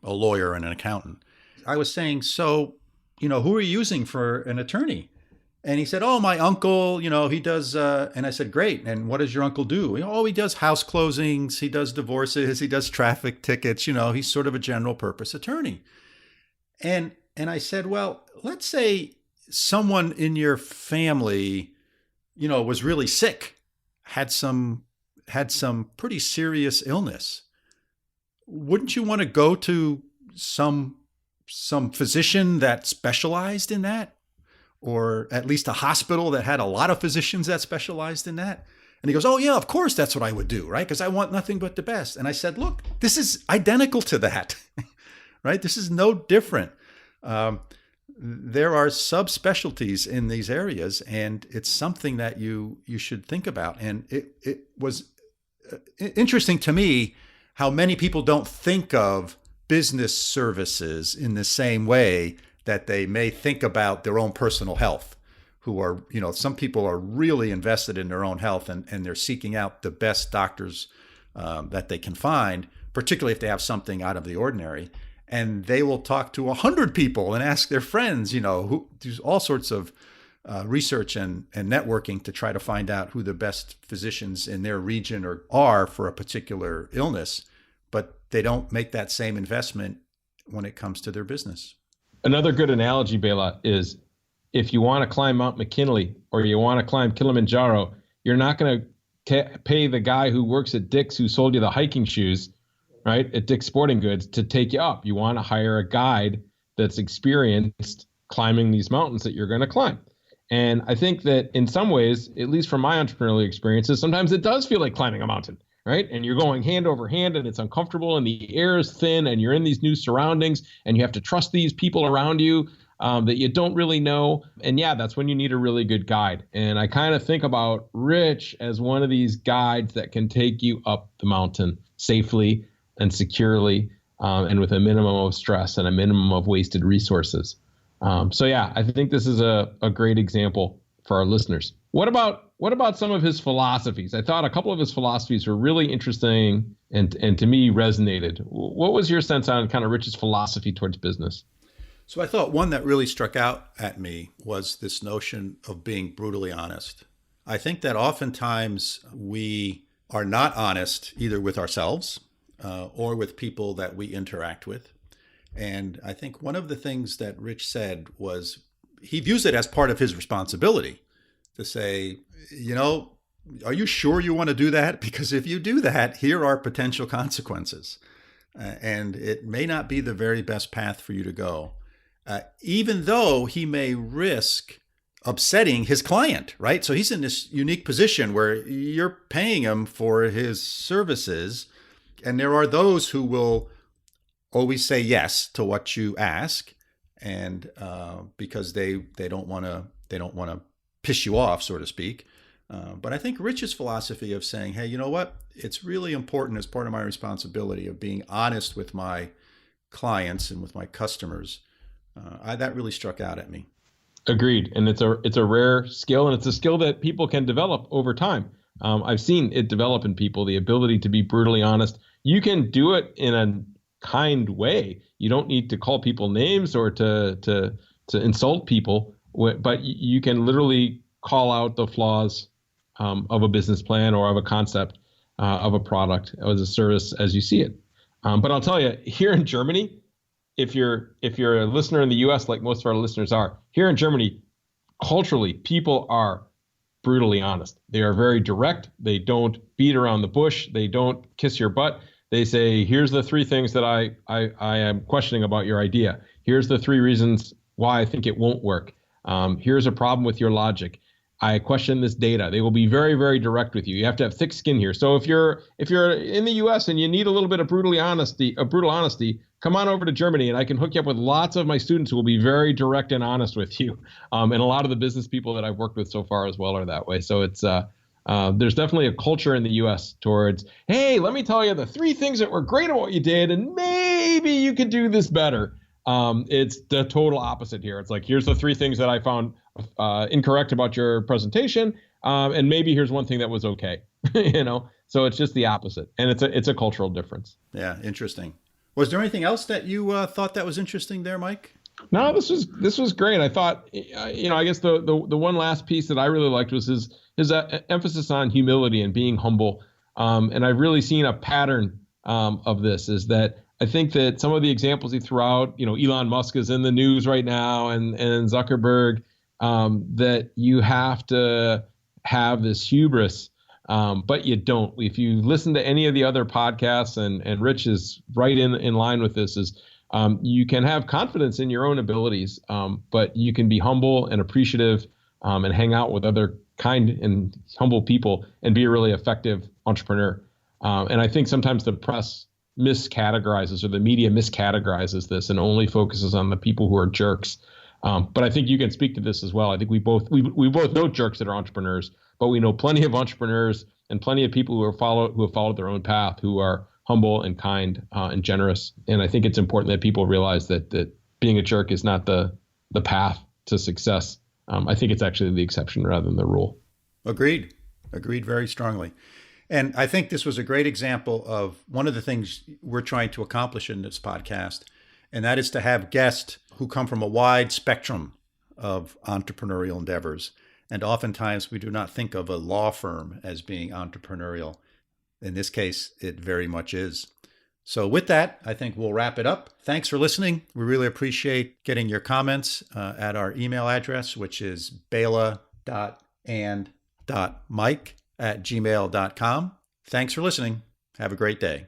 a lawyer and an accountant. I was saying, so, who are you using for an attorney? And he said, oh, my uncle, he does, and I said, great. And what does your uncle do? He does house closings, he does divorces, he does traffic tickets, he's sort of a general purpose attorney. And I said, well, let's say someone in your family, was really sick, had some pretty serious illness. Wouldn't you want to go to some physician that specialized in that? Or at least a hospital that had a lot of physicians that specialized in that? And he goes, oh yeah, of course that's what I would do, right? Because I want nothing but the best. And I said, look, this is identical to that, right? This is no different. There are subspecialties in these areas, and it's something that you should think about. And it was interesting to me how many people don't think of business services in the same way that they may think about their own personal health, who are, some people are really invested in their own health and they're seeking out the best doctors that they can find, particularly if they have something out of the ordinary. And they will talk to 100 people and ask their friends, who do all sorts of research and networking to try to find out who the best physicians in their region are for a particular illness. But they don't make that same investment when it comes to their business. Another good analogy, Bela, is if you want to climb Mount McKinley or you want to climb Kilimanjaro, you're not going to pay the guy who works at Dick's who sold you the hiking shoes, right, at Dick's Sporting Goods to take you up. You want to hire a guide that's experienced climbing these mountains that you're going to climb. And I think that in some ways, at least from my entrepreneurial experiences, sometimes it does feel like climbing a mountain, right? And you're going hand over hand and it's uncomfortable and the air is thin and you're in these new surroundings and you have to trust these people around you that you don't really know. And yeah, that's when you need a really good guide. And I kind of think about Rich as one of these guides that can take you up the mountain safely and securely and with a minimum of stress and a minimum of wasted resources. So yeah, I think this is a great example for our listeners. What about some of his philosophies? I thought a couple of his philosophies were really interesting and to me resonated. What was your sense on kind of Rich's philosophy towards business? So I thought one that really struck out at me was this notion of being brutally honest. I think that oftentimes we are not honest either with ourselves or with people that we interact with. And I think one of the things that Rich said was he views it as part of his responsibility to say, are you sure you want to do that? Because if you do that, here are potential consequences. And it may not be the very best path for you to go, even though he may risk upsetting his client, right? So he's in this unique position where you're paying him for his services. And there are those who will always say yes to what you ask. And because they don't want to piss you off, so to speak. But I think Rich's philosophy of saying, hey, you know what? It's really important as part of my responsibility of being honest with my clients and with my customers. That really struck out at me. Agreed. And it's a rare skill, and it's a skill that people can develop over time. I've seen it develop in people, the ability to be brutally honest. You can do it in a kind way. You don't need to call people names or to insult people, but you can literally call out the flaws of a business plan or of a concept of a product as a service as you see it. But I'll tell you, here in Germany, if you're a listener in the U.S., like most of our listeners are, here in Germany, culturally, people are brutally honest. They are very direct. They don't beat around the bush. They don't kiss your butt. They say, here's the 3 things that I am questioning about your idea. Here's the 3 reasons why I think it won't work. Here's a problem with your logic. I question this data. They will be very, very direct with you. You have to have thick skin here. So if you're in the U.S. and you need a little bit of brutal honesty, come on over to Germany and I can hook you up with lots of my students who will be very direct and honest with you. And a lot of the business people that I've worked with so far as well are that way. So it's there's definitely a culture in the U.S. towards, hey, let me tell you the 3 things that were great at what you did, and maybe you could do this better. It's the total opposite here. It's like, here's the 3 things that I found incorrect about your presentation, and maybe here's one thing that was okay. So it's just the opposite, and it's a cultural difference. Yeah, interesting. Was there anything else that you thought that was interesting there, Mike? No, this was great. I thought, I guess the one last piece that I really liked was his emphasis on humility and being humble. And I've really seen a pattern of this, is that I think that some of the examples he threw out, Elon Musk is in the news right now, and Zuckerberg, that you have to have this hubris, but you don't. If you listen to any of the other podcasts, and Rich is right in line with this, is you can have confidence in your own abilities, but you can be humble and appreciative and hang out with other kind and humble people and be a really effective entrepreneur. And I think sometimes the press miscategorizes, or the media miscategorizes this and only focuses on the people who are jerks. But I think you can speak to this as well. I think we both know jerks that are entrepreneurs, but we know plenty of entrepreneurs and plenty of people who have followed their own path, who are humble and kind and generous. And I think it's important that people realize that being a jerk is not the path to success. I think it's actually the exception rather than the rule. Agreed very strongly. And I think this was a great example of one of the things we're trying to accomplish in this podcast, and that is to have guests who come from a wide spectrum of entrepreneurial endeavors. And oftentimes we do not think of a law firm as being entrepreneurial. In this case, it very much is. So with that, I think we'll wrap it up. Thanks for listening. We really appreciate getting your comments at our email address, which is bela.and.mike@gmail.com. Thanks for listening. Have a great day.